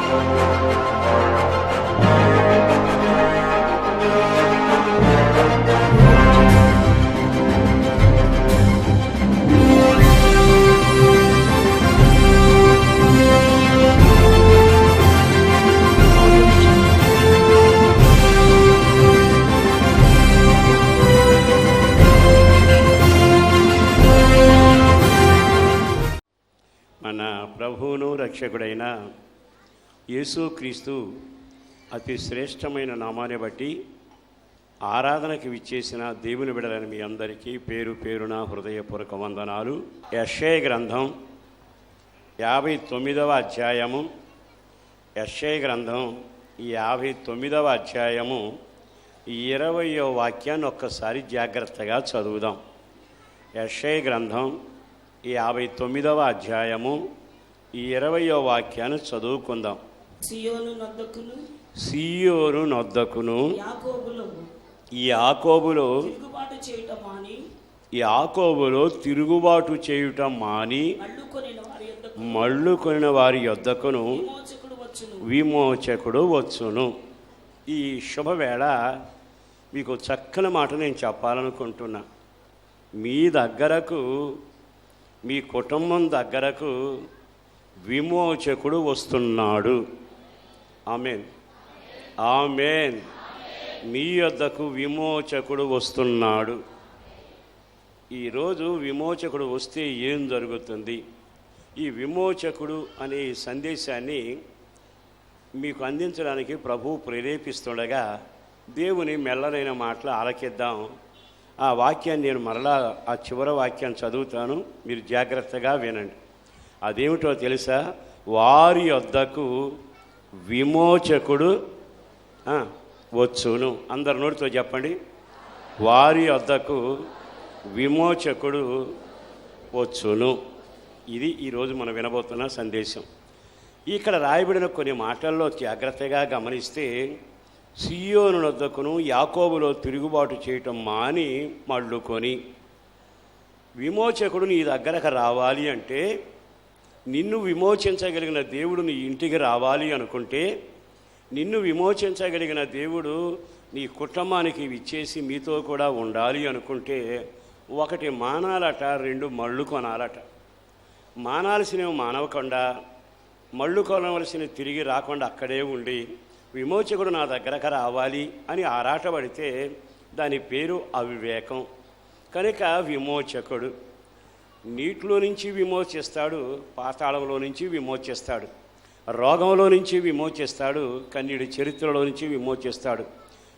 మన ప్రభువును రక్షకుడైన యేసుక్రీస్తు అతి శ్రేష్టమైన నామాన్ని బట్టి ఆరాధనకి విచ్చేసిన దేవుని బిడ్డలైన మీ అందరికీ పేరు పేరున హృదయపూర్వక వందనాలు. యెషయా గ్రంథం 59వ అధ్యాయము, యెషయా గ్రంథం 59వ అధ్యాయము 20వ వాక్యాన్ని ఒక్కసారి జాగ్రత్తగా చదువుదాం. యెషయా గ్రంథం 59వ అధ్యాయము 20వ వాక్యాన్ని చదువుకుందాం. సియోను నొద్దకును యాకోబులో తిరుగుబాటు చేయుట మాని మళ్ళు కొనిన వారి యొద్దకును విమోచకుడు వచ్చును. ఈ శుభవేళ మీకు చక్కని మాట నేను చెప్పాలనుకుంటున్నా. మీ దగ్గరకు, మీ కుటుంబం దగ్గరకు విమోచకుడు వస్తున్నాడు. ఆమేన్, ఆమేన్. మీ యొద్దకు విమోచకుడు వస్తున్నాడు. ఈరోజు విమోచకుడు వస్తే ఏం జరుగుతుంది? ఈ విమోచకుడు అనే సందేశాన్ని మీకు అందించడానికి ప్రభువు ప్రేరేపిస్తుండగా దేవుని మెల్లనైన మాటలు ఆలకిద్దాం. ఆ వాక్యాన్ని నేను మరలా ఆ చివరి వాక్యాన్ని చదువుతాను, మీరు జాగ్రత్తగా వినండి. అదేమిటో తెలుసా? వారి యొద్దకు విమోచకుడు వచ్చును. అందరి నోటితో చెప్పండి, వారి యొద్దకు విమోచకుడు వచ్చును. ఇది ఈరోజు మనం వినబోతున్న సందేశం. ఇక్కడ రాయబడిన కొన్ని మాటల్లో జాగ్రత్తగా గమనిస్తే, సియోను వద్దకును యాకోబులో తిరుగుబాటు చేయటం మాని మళ్ళుకొని. విమోచకుడు నీ దగ్గరకు రావాలి అంటే, నిన్ను విమోచించగలిగిన దేవుడు నీ ఇంటికి రావాలి అనుకుంటే, నిన్ను విమోచించగలిగిన దేవుడు నీ కుటుంబానికి విచ్చేసి మీతో కూడా ఉండాలి అనుకుంటే, ఒకటి మానాలట, రెండు మళ్ళు కొనాలట. మానాల్సినవి మానవకుండా, మళ్ళు కొనవలసినవి తిరిగి రాకుండా అక్కడే ఉండి విమోచకుడు నా దగ్గరకు రావాలి అని ఆరాటపడితే దాని పేరు అవివేకం. కనుక విమోచకుడు నీటిలో నుంచి విమోచిస్తాడు, పాతాళంలో నుంచి విమోచిస్తాడు, రోగంలో నుంచి విమోచిస్తాడు, కన్నీడి చరిత్రలో నుంచి విమోచిస్తాడు,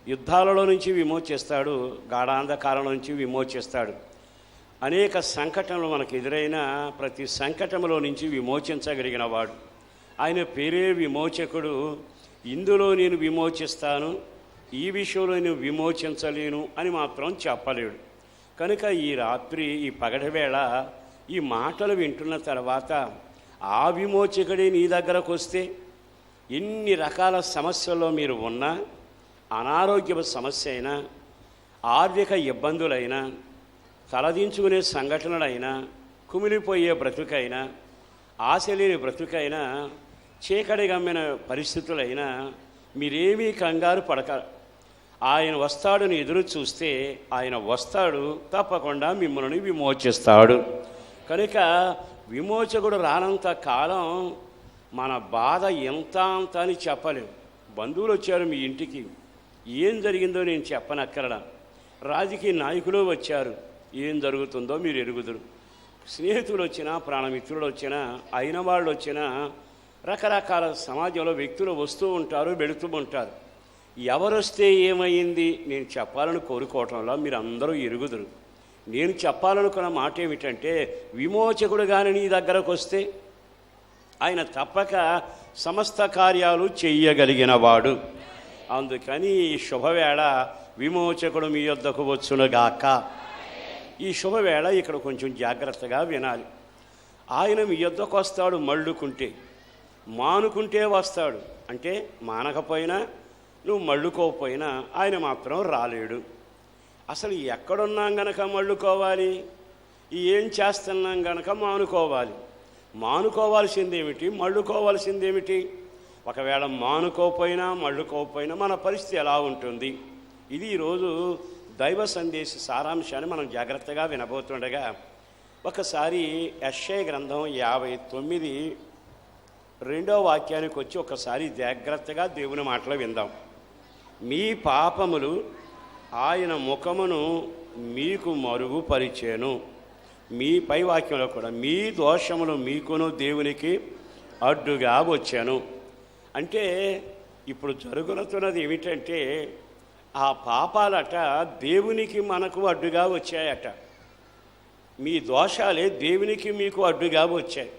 యుద్ధాలలో నుంచి విమోచిస్తాడు, గాఢాంధకారం నుంచి విమోచిస్తాడు. అనేక సంకటనలు మనకు ఎదురైన ప్రతి సంకటంలో నుంచి విమోచించగలిగిన వాడు. ఆయన పేరే విమోచకుడు. ఇందులో నేను విమోచిస్తాను, ఈ విషయంలో నేను విమోచించలేను అని మాత్రం చెప్పలేడు. కనుక ఈ రాత్రి, ఈ పగటి వేళ ఈ మాటలు వింటున్న తర్వాత ఆ విమోచకుడే నీ దగ్గరకు వస్తే, ఎన్ని రకాల సమస్యల్లో మీరు ఉన్నా, అనారోగ్య సమస్య అయినా, ఆర్థిక ఇబ్బందులైనా, తలదించుకునే సంఘటనలైనా, కుమిలిపోయే బ్రతుకైనా, ఆశ లేని బ్రతుకైనా, చీకటి గమ్మిన పరిస్థితులైనా మీరేమీ కంగారు పడక, ఆయన వస్తాడని ఎదురు చూస్తే ఆయన వస్తాడు, తప్పకుండా మిమ్మల్ని విమోచిస్తాడు. కనుక విమోచకుడు రానంత కాలం మన బాధ ఎంత అంత అని చెప్పలేము. బంధువులు వచ్చారు మీ ఇంటికి, ఏం జరిగిందో నేను చెప్పనక్కరడా. రాజకీయ నాయకులు వచ్చారు, ఏం జరుగుతుందో మీరు ఎరుగుదురు. స్నేహితులు వచ్చినా, ప్రాణమిత్రులు వచ్చినా, అయిన వాళ్ళు వచ్చినా, రకరకాల సమాజంలో వ్యక్తులు వస్తూ ఉంటారు, వెళుతూ ఉంటారు. ఎవరొస్తే ఏమైంది నేను చెప్పాలని కోరుకోవటంలో మీరు అందరూ ఎరుగుదురు. నేను చెప్పాలనుకున్న మాట ఏమిటంటే, విమోచకుడు కానీ నీ దగ్గరకు వస్తే ఆయన తప్పక సమస్త కార్యాలు చెయ్యగలిగిన వాడు. అందుకని ఈ శుభవేళ విమోచకుడు మీ యొద్దకు వచ్చునుగాక. ఈ శుభవేళ ఇక్కడ కొంచెం జాగ్రత్తగా వినాలి. ఆయన మీ యొద్దకు వస్తాడు మళ్ళుకుంటే, మానుకుంటే వస్తాడు. అంటే మానకపోయినా, నువ్వు మళ్ళుకోకపోయినా ఆయన మాత్రం రాలేడు. అసలు ఎక్కడున్నాం గనక మళ్ళుకోవాలి, ఏం చేస్తున్నాం గనక మానుకోవాలి. మానుకోవాల్సిందేమిటి, మళ్ళుకోవాల్సిందేమిటి? ఒకవేళ మానుకోకపోయినా మళ్ళుకోకపోయినా మన పరిస్థితి ఎలా ఉంటుంది? ఇది ఈరోజు దైవ సందేశ సారాంశాన్ని మనం జాగ్రత్తగా వినబోతుండగా ఒకసారి యెషయా గ్రంథం 59 2వ వాక్యానికి వచ్చి ఒకసారి జాగ్రత్తగా దేవుని మాటలు విందాం. మీ పాపములు ఆయన ముఖమును మీకు మరుగుపరిచేను. మీ పై వాక్యంలో కూడా మీ దోషములు మీకును దేవునికి అడ్డుగా వచ్చాను. అంటే ఇప్పుడు జరుగుతున్నది ఏమిటంటే ఆ పాపాలట దేవునికి మనకు అడ్డుగా వచ్చాయట. మీ దోషాలే దేవునికి మీకు అడ్డుగా వచ్చాయి.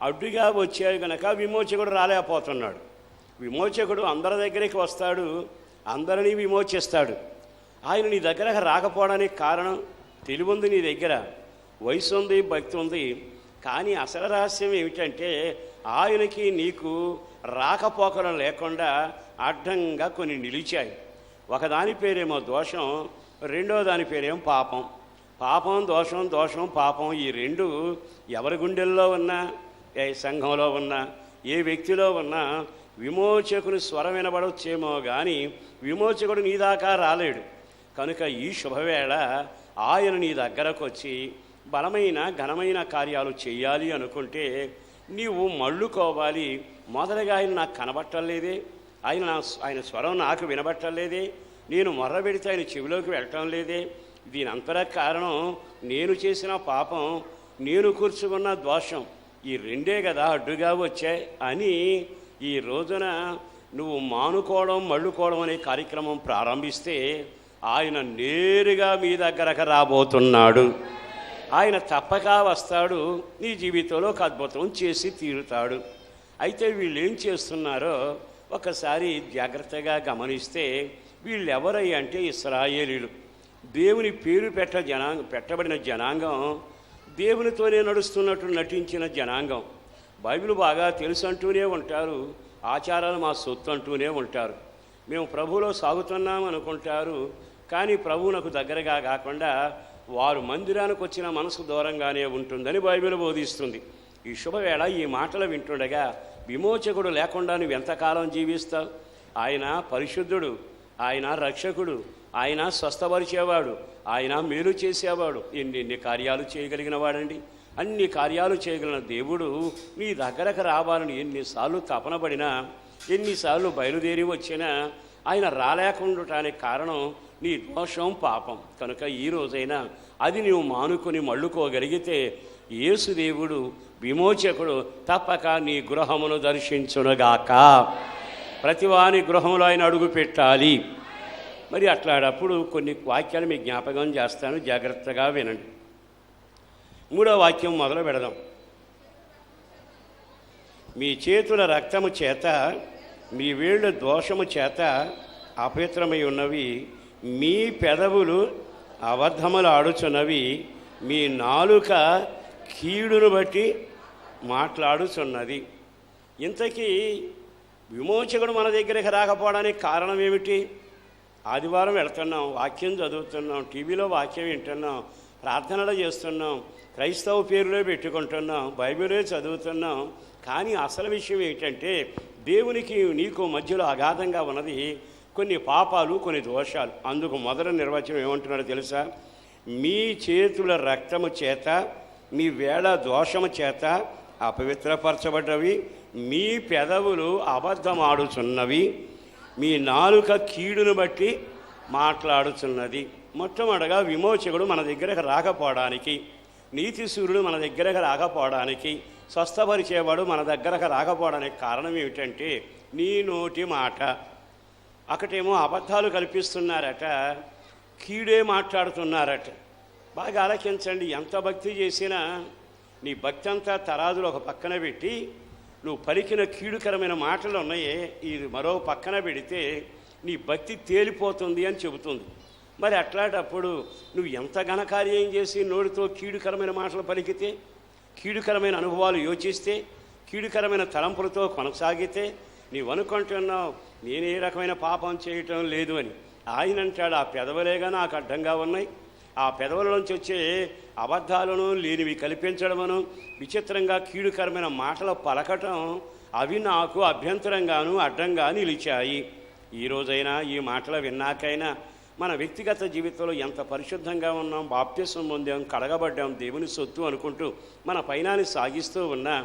అడ్డుగా వచ్చాయి కనుక విమోచకుడు రాలేకపోతున్నాడు. విమోచకుడు అందరి దగ్గరికి వస్తాడు, అందరినీ విమోచిస్తాడు. ఆయన నీ దగ్గరకు రాకపోవడానికి కారణం తెలివి ఉంది, నీ దగ్గర వయసు ఉంది, భక్తి ఉంది. కానీ అసలు రహస్యం ఏమిటంటే ఆయనకి నీకు రాకపోకడం లేకుండా అడ్డంగా కొన్ని నిలిచాయి. ఒకదాని పేరేమో దోషం, రెండో దాని పేరేమో పాపం. పాపం దోషం, దోషం పాపం, ఈ రెండు ఎవరి గుండెల్లో ఉన్నా, ఏ సంఘంలో ఉన్నా, ఏ వ్యక్తిలో ఉన్నా విమోచకుని స్వరం వినబడవచ్చేమో కానీ విమోచకుడు నీ దాకా రాలేడు. కనుక ఈ శుభవేళ ఆయన నీ దగ్గరకు వచ్చి బలమైన ఘనమైన కార్యాలు చేయాలి అనుకుంటే నీవు మళ్ళుకోవాలి. మొదలుగా ఆయన నాకు కనబట్టలేదే, ఆయన స్వరం నాకు వినబట్టలేదే, నేను మొర్ర పెడితే ఆయన చెవిలోకి వెళ్ళటం లేదే, దీని అంతర కారణం నేను చేసిన పాపం, నేను కూర్చుకున్న దోషం, ఈ రెండే కదా అడ్డుగా వచ్చాయి అని ఈ రోజున నువ్వు మానుకోవడం మళ్ళుకోవడం అనే కార్యక్రమం ప్రారంభిస్తే ఆయన నేరుగా మీ దగ్గరకు రాబోతున్నాడు. ఆయన తప్పక వస్తాడు, నీ జీవితంలో ఒక అద్భుతం చేసి తీరుతాడు. అయితే వీళ్ళు ఏం చేస్తున్నారో ఒకసారి జాగ్రత్తగా గమనిస్తే వీళ్ళు ఎవరై అంటే ఇశ్రాయేలీయులు. దేవుని పేరు పెట్టబడిన జనాంగం, దేవునితోనే నడుస్తున్నట్టు నటించిన జనాంగం. బైబిల్ బాగా తెలుసు అంటూనే ఉంటారు, ఆచారాలు మా సొత్తు అంటూనే ఉంటారు. మేము ప్రభువులో సాగుతున్నాం అనుకుంటారు, కానీ ప్రభువునకు దగ్గరగా కాకుండా వారు మందిరానికి వచ్చిన మనసు దూరంగానే ఉంటుందని బైబిల్ బోధిస్తుంది. ఈ శుభవేళ ఈ మాటలు వింటుండగా విమోచకుడు లేకుండా నువ్వు ఎంతకాలం జీవిస్తావు? ఆయన పరిశుద్ధుడు, ఆయన రక్షకుడు, ఆయన స్వస్థపరిచేవాడు, ఆయన మేలు చేసేవాడు, ఎన్ని కార్యాలు చేయగలిగిన వాడండి. అన్ని కార్యాలు చేయగలిగిన దేవుడు నీ దగ్గరకు రావాలని ఎన్నిసార్లు తపనపడినా, ఎన్నిసార్లు బయలుదేరి వచ్చినా ఆయన రాలేకుండటానికి కారణం నీ దోషం పాపం. కనుక ఈ రోజైనా అది నువ్వు మానుకొని మళ్ళుకోగలిగితే యేసుదేవుడు విమోచకుడు తప్పక నీ గృహమును దర్శించునుగాక. ప్రతివాని గృహంలో ఆయన అడుగు పెట్టాలి. మరి అట్లాడప్పుడు కొన్ని వాక్యాలు మీకు జ్ఞాపకం చేస్తాను, జాగ్రత్తగా వినండి. 3వ వాక్యం మొదలు పెడదాం. మీ చేతుల రక్తము చేత మీ వేళ్ళు దోషము చేత అపవిత్రమై ఉన్నవి, మీ పెదవులు అబద్ధములు ఆడుచున్నవి, మీ నాలుక కీడును బట్టి మాట్లాడుచున్నది. ఇంతకీ విమోచకుడు మన దగ్గరికి రాకపోవడానికి కారణం ఏమిటి? ఆదివారం వెళ్తున్నాం, వాక్యం చదువుతున్నాం, టీవీలో వాక్యం వింటున్నాం, ప్రార్థనలు చేస్తున్నాం, క్రైస్తవ పేరులో పెట్టుకుంటున్నాం, బైబిలే చదువుతున్నాం. కానీ అసలు విషయం ఏంటంటే దేవునికి నీకు మధ్యలో అగాధంగా ఉన్నది కొన్ని పాపాలు, కొన్ని దోషాలు. అందుకు మొదటి నిర్వచనం ఏమంటున్నాడో తెలుసా? మీ చేతుల రక్తము చేత మీ వేళ దోషము చేత అపవిత్రపరచబడ్డవి, మీ పెదవులు అబద్ధమాడుచున్నవి, మీ నాలుక కీడును బట్టి మాట్లాడుచున్నది. మొట్టమొదటిగా విమోచకుడు మన దగ్గరకు రాకపోవడానికి, నీతి సూర్యుడు మన దగ్గరకు రాకపోవడానికి, స్వస్థపరిచేవాడు మన దగ్గరకు రాకపోవడానికి కారణం ఏమిటంటే నీ నోటి మాట. అక్కడేమో అబద్ధాలు కల్పిస్తున్నారట, కీడే మాట్లాడుతున్నారట. బాగా ఆలోచించండి, ఎంత భక్తి చేసినా నీ భక్తి అంతా తరాజులు ఒక పక్కన పెట్టి నువ్వు పలికిన కీడుకరమైన మాటలు ఉన్నాయే, ఇది మరో పక్కన పెడితే నీ భక్తి తేలిపోతుంది అని చెబుతుంది. మరి అట్లాంటప్పుడు నువ్వు ఎంత ఘనకార్యం చేసి నోటితో కీడుకరమైన మాటలు పలికితే, కీడుకరమైన అనుభవాలు యోచిస్తే, కీడుకరమైన తలంపులతో కొనసాగితే నీవు అనుకుంటున్నావు నేనే రకమైన పాపం చేయటం లేదు అని. ఆయన అంటాడు, ఆ పెదవులేగా నాకు అడ్డంగా ఉన్నాయి, ఆ పెదవుల నుంచి వచ్చే అబద్ధాలను లేనివి కల్పించడమను, విచిత్రంగా కీడుకరమైన మాటలు పలకటం అవి నాకు అభ్యంతరంగాను అడ్డంగా నిలిచాయి. ఈరోజైనా ఈ మాటలు విన్నాకైనా మన వ్యక్తిగత జీవితంలో ఎంత పరిశుద్ధంగా ఉన్నాం, బాప్తిసం పొందాం, కడగబడ్డాం, దేవుని సొత్తు అనుకుంటూ మన పైనాన్ని సాగిస్తూ ఉన్నా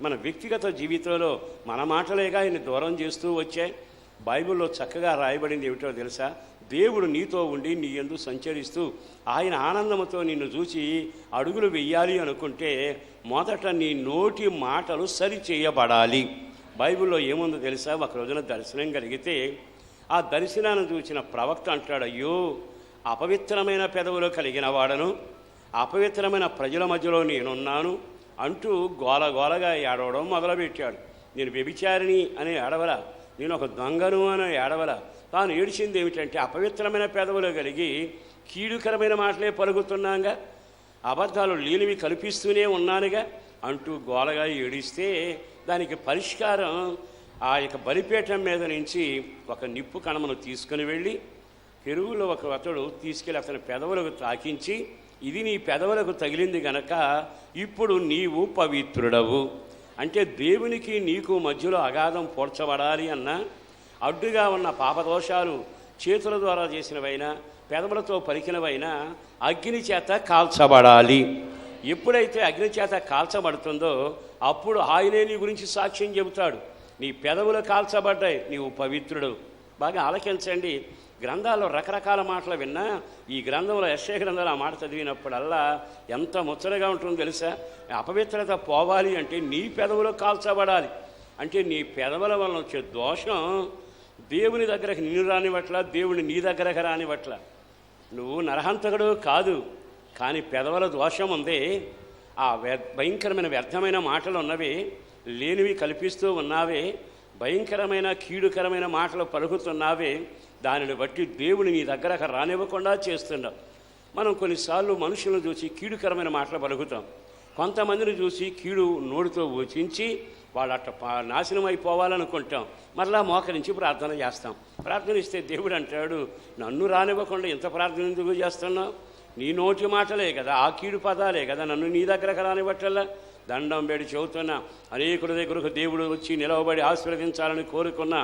మన వ్యక్తిగత జీవితంలో మన మాటలేగా ఆయన దూరం చేస్తూ వచ్చాయి. బైబిల్లో చక్కగా రాయబడింది ఏమిటో తెలుసా? దేవుడు నీతో ఉండి నీ యందు సంచరిస్తూ ఆయన ఆనందంతో నిన్ను చూసి అడుగులు వెయ్యాలి అనుకుంటే మొదట నీ నోటి మాటలు సరి చేయబడాలి. బైబిల్లో ఏముందో తెలుసా? ఒక రోజున దర్శనం కలిగితే ఆ దర్శనాన్ని చూసిన ప్రవక్త అంటాడు, అయ్యో అపవిత్రమైన పెదవులు కలిగిన వాడను, అపవిత్రమైన ప్రజల మధ్యలో నేనున్నాను అంటూ గోలగోలగా ఏడవడం మొదలుపెట్టాడు. నేను వ్యభిచారిణి అనే ఏడవల, నేను ఒక దొంగను అనే ఏడవల, తాను ఏడిచింది ఏమిటంటే అపవిత్రమైన పెదవులు కలిగి కీడుకరమైన మాటలే పలుకుతున్నాగా, అబద్ధాలు లేనివి కల్పిస్తూనే ఉన్నానుగా అంటూ గోలగా ఏడిస్తే దానికి పరిష్కారం ఆ యొక్క బలిపీఠం మీద నుంచి ఒక నిప్పు కణమును తీసుకుని వెళ్ళి పెరుగులో ఒక అతడు తీసుకెళ్ళి అతని పెదవులకు తాకించి, ఇది నీ పెదవులకు తగిలింది గనక ఇప్పుడు నీవు పవిత్రుడవు. అంటే దేవునికి నీకు మధ్యలో అగాధం పోడ్చబడాలి అన్నా, అడ్డుగా ఉన్న పాపదోషాలు చేతుల ద్వారా చేసినవైనా పెదవులతో పలికినవైనా అగ్ని చేత కాల్చబడాలి. ఎప్పుడైతే అగ్ని చేత కాల్చబడుతుందో అప్పుడు ఆయనే నీ గురించి సాక్ష్యం చెబుతాడు, నీ పెదవులు కాల్చబడ్డాయి, నీవు పవిత్రుడు. బాగా ఆలకించండి. గ్రంథాల్లో రకరకాల మాటలు విన్నా ఈ గ్రంథంలో యెషయా గ్రంథంలో ఆ మాట చదివినప్పుడల్లా ఎంత ముచ్చటగా ఉంటుందో తెలుసా? అపవిత్రత పోవాలి అంటే నీ పెదవులు కాల్చబడాలి. అంటే నీ పెదవుల వలన వచ్చే దోషం దేవుని దగ్గరకు నిన్ను రానివట్ల, దేవుని నీ దగ్గరకు రానివట్ల. నువ్వు నరహంతకుడు కాదు, కానీ పెదవుల దోషం ఉంది. ఆ భయంకరమైన వ్యర్థమైన మాటలు ఉన్నవి, లేనివి కల్పిస్తూ ఉన్నావే, భయంకరమైన కీడుకరమైన మాటలు పలుకుతున్నావే, దానిని బట్టి దేవుని నీ దగ్గరకు రానివ్వకుండా చేస్తున్నావు. మనం కొన్నిసార్లు మనుషులను చూసి కీడుకరమైన మాటలు పలుకుతాం. కొంతమందిని చూసి కీడు నోటితో ఊచించి వాళ్ళు నాశనం అయిపోవాలనుకుంటాం. మరలా మోకరించి ప్రార్థన చేస్తాం. ప్రార్థనిస్తే దేవుడు అంటాడు, నన్ను రానివ్వకుండా ఇంత ప్రార్థన ఎందుకు చేస్తున్నావు? నీ నోటి మాటలే కదా, ఆ కీడు పదాలే కదా నన్ను నీ దగ్గరకు రానివ్వట్లా. దండం పెడి చెబుతున్నా, అనేకుల దగ్గరకు దేవుడు వచ్చి నిలవబడి ఆశీర్వదించాలని కోరుకున్న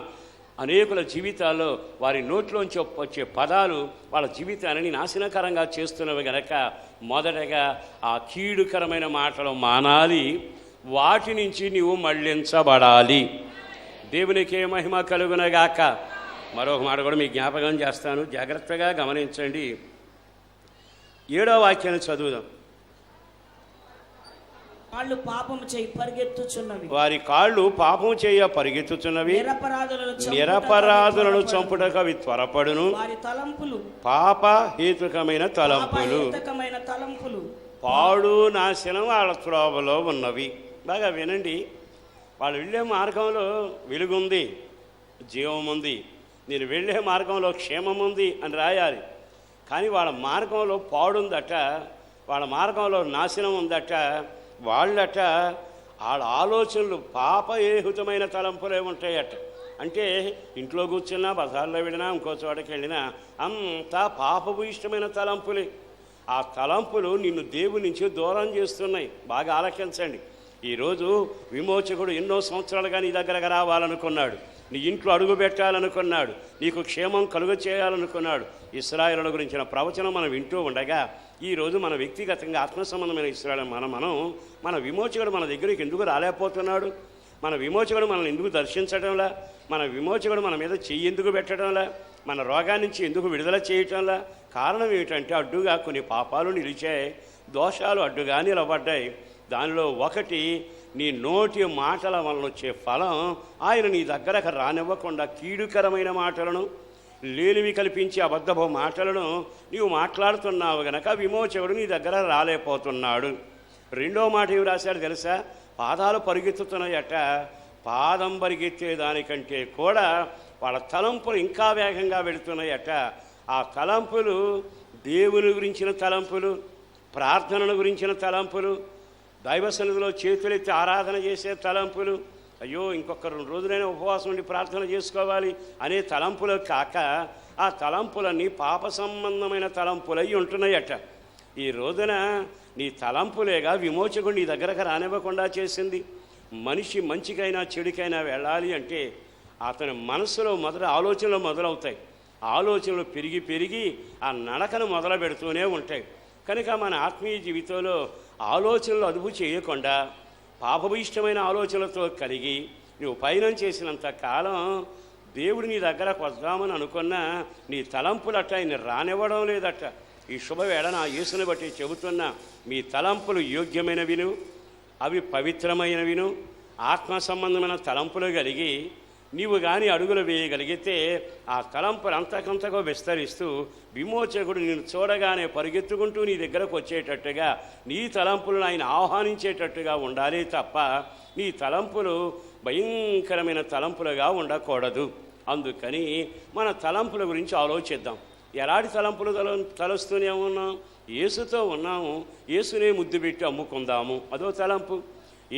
అనేకుల జీవితాల్లో వారి నోట్లోంచి వచ్చే పదాలు వాళ్ళ జీవితాన్ని నాశనకరంగా చేస్తున్నవి గనక మొదటగా ఆ కీడుకరమైన మాటలు మానాలి, వాటి నుంచి నీవు మళ్ళించబడాలి. దేవునికే మహిమ కలుగునగాక. మరొక మాట కూడా మీకు జ్ఞాపకం చేస్తాను, జాగ్రత్తగా గమనించండి. 7వ వాక్యాన్ని చదువుదాం. వారి కాళ్ళు పాపము చేయ పరిగెత్తుచున్నవి, నిరపరాధులను చంపుటకు అవి త్వరపడును, పాప హేతుకమైన తలంపులు, పాడు నాశనం వాళ్ళ త్రోవలో ఉన్నవి. బాగా వినండి. వాళ్ళు వెళ్ళే మార్గంలో వెలుగుంది, జీవం ఉంది, నేను వెళ్ళే మార్గంలో క్షేమం ఉంది అని రాయాలి. కానీ వాళ్ళ మార్గంలో పాడుందట, వాళ్ళ మార్గంలో నాశనం ఉందట. వాళ్ళట వాళ్ళ ఆలోచనలు పాపయేహుతమైన తలంపులే ఉంటాయట. అంటే ఇంట్లో కూర్చున్నా, బజార్లో వెళ్ళినా, ఇంకో చోటకి వెళ్ళినా అంతా పాపపు ఇష్టమైన తలంపులే. ఆ తలంపులు నిన్ను దేవుని నుంచి దూరం చేస్తున్నాయి. బాగా ఆలకించండి. ఈరోజు విమోచకుడు ఎన్నో సంవత్సరాలుగా నీ దగ్గరకు రావాలనుకున్నాడు, నీ ఇంట్లో అడుగు పెట్టాలనుకున్నాడు, నీకు క్షేమం కలుగ చేయాలనుకున్నాడు. ఇశ్రాయేలుల గురించిన ప్రవచనం మనం వింటూ ఉండగా ఈరోజు మన వ్యక్తిగతంగా ఆత్మ సంబంధమైన ఇశ్రాయేలు మన విమోచకుడు మన దగ్గరికి ఎందుకు రాలేకపోతున్నాడు? మన విమోచకుడు మనల్ని ఎందుకు దర్శించడంలా? మన విమోచకుడు మన మీద చెయ్యి ఎందుకు పెట్టడంలా? మన రోగాన్ని నుంచి ఎందుకు విడుదల చేయటంలా? కారణం ఏమిటంటే అడ్డుగా కొన్ని పాపాలు నిలిచాయి, దోషాలు అడ్డుగా నిలబడ్డాయి. దానిలో ఒకటి నీ నోటి మాటల వలన వచ్చే ఫలం ఆయన నీ దగ్గరకు రానివ్వకుండా కీడుకరమైన మాటలను, లేనివి కల్పించే అబద్ధపు మాటలను నీవు మాట్లాడుతున్నావు గనక విమోచకుడు నీ దగ్గర రాలేకపోతున్నాడు. 2వ మాట ఏమి రాశాడు తెలుసా? పాదాలు పరిగెత్తుతున్నాయట. పాదం పరిగెత్తే దానికంటే కూడా వాళ్ళ తలంపులు ఇంకా వేగంగా వెళుతున్నాయట. ఆ తలంపులు దేవుని గురించిన తలంపులు, ప్రార్థనల గురించిన తలంపులు, దైవ సన్నిధిలో చేతులెత్తి ఆరాధన చేసే తలంపులు, అయ్యో ఇంకొక 2 రోజులైనా ఉపవాసం ఉండి ప్రార్థన చేసుకోవాలి అనే తలంపులు కాక ఆ తలంపులన్నీ పాప సంబంధమైన తలంపులై ఉంటున్నాయట. ఈ రోజున నీ తలంపులేగా విమోచకుడు నీ దగ్గరకు రానివ్వకుండా చేసింది. మనిషి మంచికైనా చెడుకైనా వెళ్ళాలి అంటే అతని మనసులో ఆలోచనలు మొదలవుతాయి. ఆలోచనలు పెరిగి పెరిగి ఆ నడకను మొదలు పెడుతూనే ఉంటాయి. కనుక మన ఆత్మీయ జీవితంలో ఆలోచనలు అదుపు చేయకుండా పాపభూయిష్టమైన ఆలోచనలతో కలిగి నువ్వు పయనం చేసినంత కాలం దేవుడు నీ దగ్గరకు వద్దామని అనుకున్నా నీ తలంపులట ఆయన రానివ్వడం లేదట. ఈ శుభవేళ నా యేసుని బట్టి చెబుతున్నా, మీ తలంపులు యోగ్యమైనవిను, అవి పవిత్రమైనవిను, ఆత్మ సంబంధమైన తలంపులు కలిగి నీవు కానీ అడుగులు వేయగలిగితే ఆ తలంపులు అంతకంతగా విస్తరిస్తూ విమోచకుడు నేను చూడగానే పరిగెత్తుకుంటూ నీ దగ్గరకు వచ్చేటట్టుగా నీ తలంపులను ఆయన ఆహ్వానించేటట్టుగా ఉండాలి తప్ప నీ తలంపులు భయంకరమైన తలంపులుగా ఉండకూడదు. అందుకని మన తలంపుల గురించి ఆలోచిద్దాం. ఎలాంటి తలంపులు తలస్తూనే ఉన్నాం? యేసుతో ఉన్నాము, యేసునే ముద్దు పెట్టి అమ్ముకుందాము, అదో తలంపు.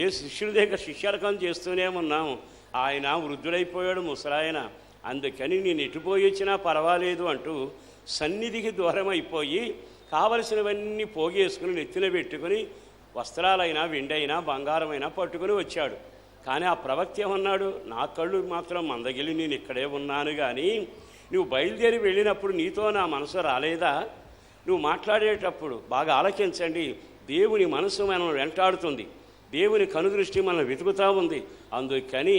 ఏ శిష్యుల దగ్గర శిష్యరకం చేస్తూనే ఉన్నాము, ఆయన వృద్ధుడైపోయాడు, ముసలాయన, అందుకని నేను ఎటుపోయి వచ్చినా పర్వాలేదు అంటూ సన్నిధికి దూరం అయిపోయి కావలసినవన్నీ పోగేసుకుని నెత్తిన పెట్టుకుని వస్త్రాలైనా వెండైనా బంగారమైనా పట్టుకుని వచ్చాడు. కానీ ఆ ప్రవక్త ఏమన్నాడు? నా కళ్ళు మాత్రం మందగిలి నేను ఇక్కడే ఉన్నాను, కానీ నువ్వు బయలుదేరి వెళ్ళినప్పుడు నీతో నా మనసు రాలేదా? నువ్వు మాట్లాడేటప్పుడు బాగా ఆలకించండి, దేవుని మనసు మనం వెంటాడుతుంది, దేవుని కనుదృష్టి మనం వెతుకుతూ ఉంది. అందుకని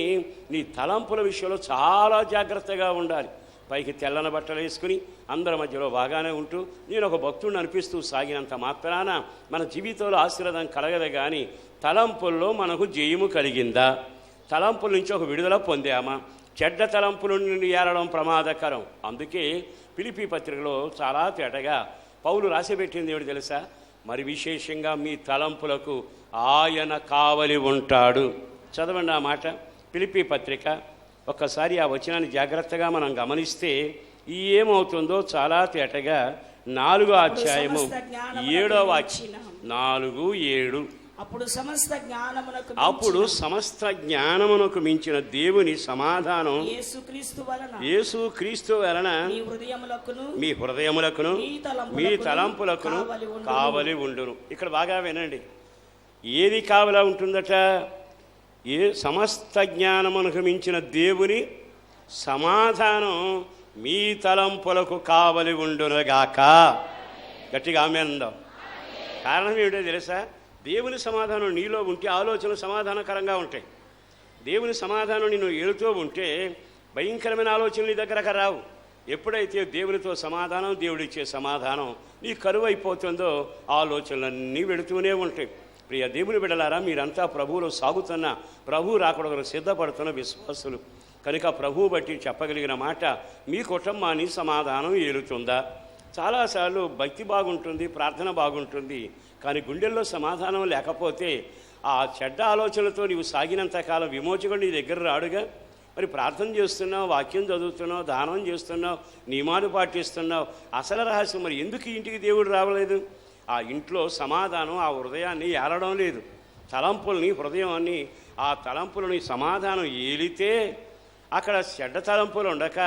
నీ తలంపుల విషయంలో చాలా జాగ్రత్తగా ఉండాలి. పైకి తెల్లని బట్టలు వేసుకుని అందరి మధ్యలో బాగానే ఉంటూ నేను ఒక భక్తుడిని అనిపిస్తూ సాగినంత మాత్రాన మన జీవితంలో ఆశీర్వాదం కలగదు. కానీ తలంపుల్లో మనకు జయము కలిగిందా? తలంపుల నుంచి ఒక విడుదల పొందామా? చెడ్డ తలంపుల నుండి ఏరడం ప్రమాదకరం. అందుకే ఫిలిప్పీ పత్రికలో చాలా తేటగా పౌలు రాసిపెట్టింది ఏమిటి తెలుసా? మరి విశేషంగా మీ తలంపులకు ఆయన కావలి ఉంటాడు. చదవండి ఆ మాట, ఫిలిప్పీ పత్రిక. ఒక్కసారి ఆ వచనాన్ని జాగ్రత్తగా మనం గమనిస్తే ఏమవుతుందో చాలా తేటగా 4వ అధ్యాయము 7వ వాక్యం, 4:7. అప్పుడు సమస్త జ్ఞానమునకు మించిన దేవుని సమాధానం యేసుక్రీస్తు వలన మీ హృదయములకును మీ తలంపులకును కావలి ఉండును. ఇక్కడ బాగా వినండి, ఏది కావలా ఉంటుందట? సమస్త జ్ఞానమునకు మించిన దేవుని సమాధానం మీ తలంపులకు కావలి ఉండునుగాక. గట్టిగా ఆమేనందాం. కారణం ఏమిటో తెలుసా? దేవుని సమాధానం నీలో ఉంటే ఆలోచనలు సమాధానకరంగా ఉంటాయి. దేవుని సమాధానం నిన్ను ఏలుతూ ఉంటే భయంకరమైన ఆలోచనలు నీ దగ్గరకు రావు. ఎప్పుడైతే దేవునితో సమాధానం, దేవుడిచ్చే సమాధానం నీ కరువు అయిపోతుందో ఆలోచనలన్నీ వెళుతూనే ఉంటాయి. ప్రియ దేవుని బిడ్డలారా, మీరంతా ప్రభువులో సాగుతున్న, ప్రభు రాకూడదు సిద్ధపడుతున్న విశ్వాసులు కనుక ప్రభువు బట్టి చెప్పగలిగిన మాట, మీ కుటుంబాన్ని సమాధానం ఏలుతుందా? చాలాసార్లు భక్తి బాగుంటుంది, ప్రార్థన బాగుంటుంది, కానీ గుండెల్లో సమాధానం లేకపోతే ఆ చెడ్డ ఆలోచనలతో నీవు సాగినంతకాలం విమోచకుడు నీ దగ్గర రాడుగా. మరి ప్రార్థన చేస్తున్నావు, వాక్యం చదువుతున్నావు, దానం చేస్తున్నావు, నియమాలు పాటిస్తున్నావు, అసలు రహస్యం మరి ఎందుకు ఇంటికి దేవుడు రావలేదు? ఆ ఇంట్లో సమాధానం ఆ హృదయాన్ని ఏలడం లేదు. తలంపుల్ని, హృదయాన్ని, ఆ తలంపులని సమాధానం ఏలితే అక్కడ చెడ్డ తలంపులు ఉండక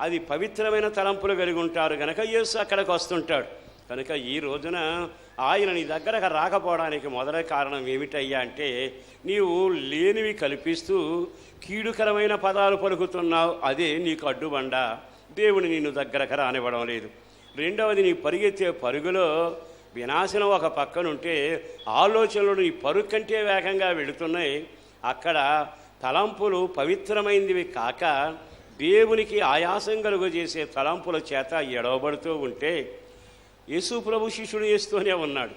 అది పవిత్రమైన తలంపులు కలిగి ఉంటారు కనుక యేసు అక్కడికి వస్తుంటాడు. కనుక ఈ రోజున ఆయన నీ దగ్గరకు రాకపోవడానికి మొదటి కారణం ఏమిటయ్యా అంటే, నీవు లేనివి కల్పిస్తూ కీడుకరమైన పదాలు పలుకుతున్నావు, అదే నీకు అడ్డుబండ. దేవుని నిన్ను దగ్గరకు రానివ్వడం లేదు. రెండవది, నీ పరిగెత్తే పరుగులో వినాశనం ఒక పక్కనుంటే ఆలోచనలు నీ పరుగు కంటే వేగంగా వెళుతున్నాయి. అక్కడ తలంపులు పవిత్రమైనవి కాక దేవునికి ఆయాసం కలుగజేసే తలంపుల చేత ఎడవబడుతూ ఉంటే యేసు ప్రభు శిష్యుడు చేస్తూనే ఉన్నాడు.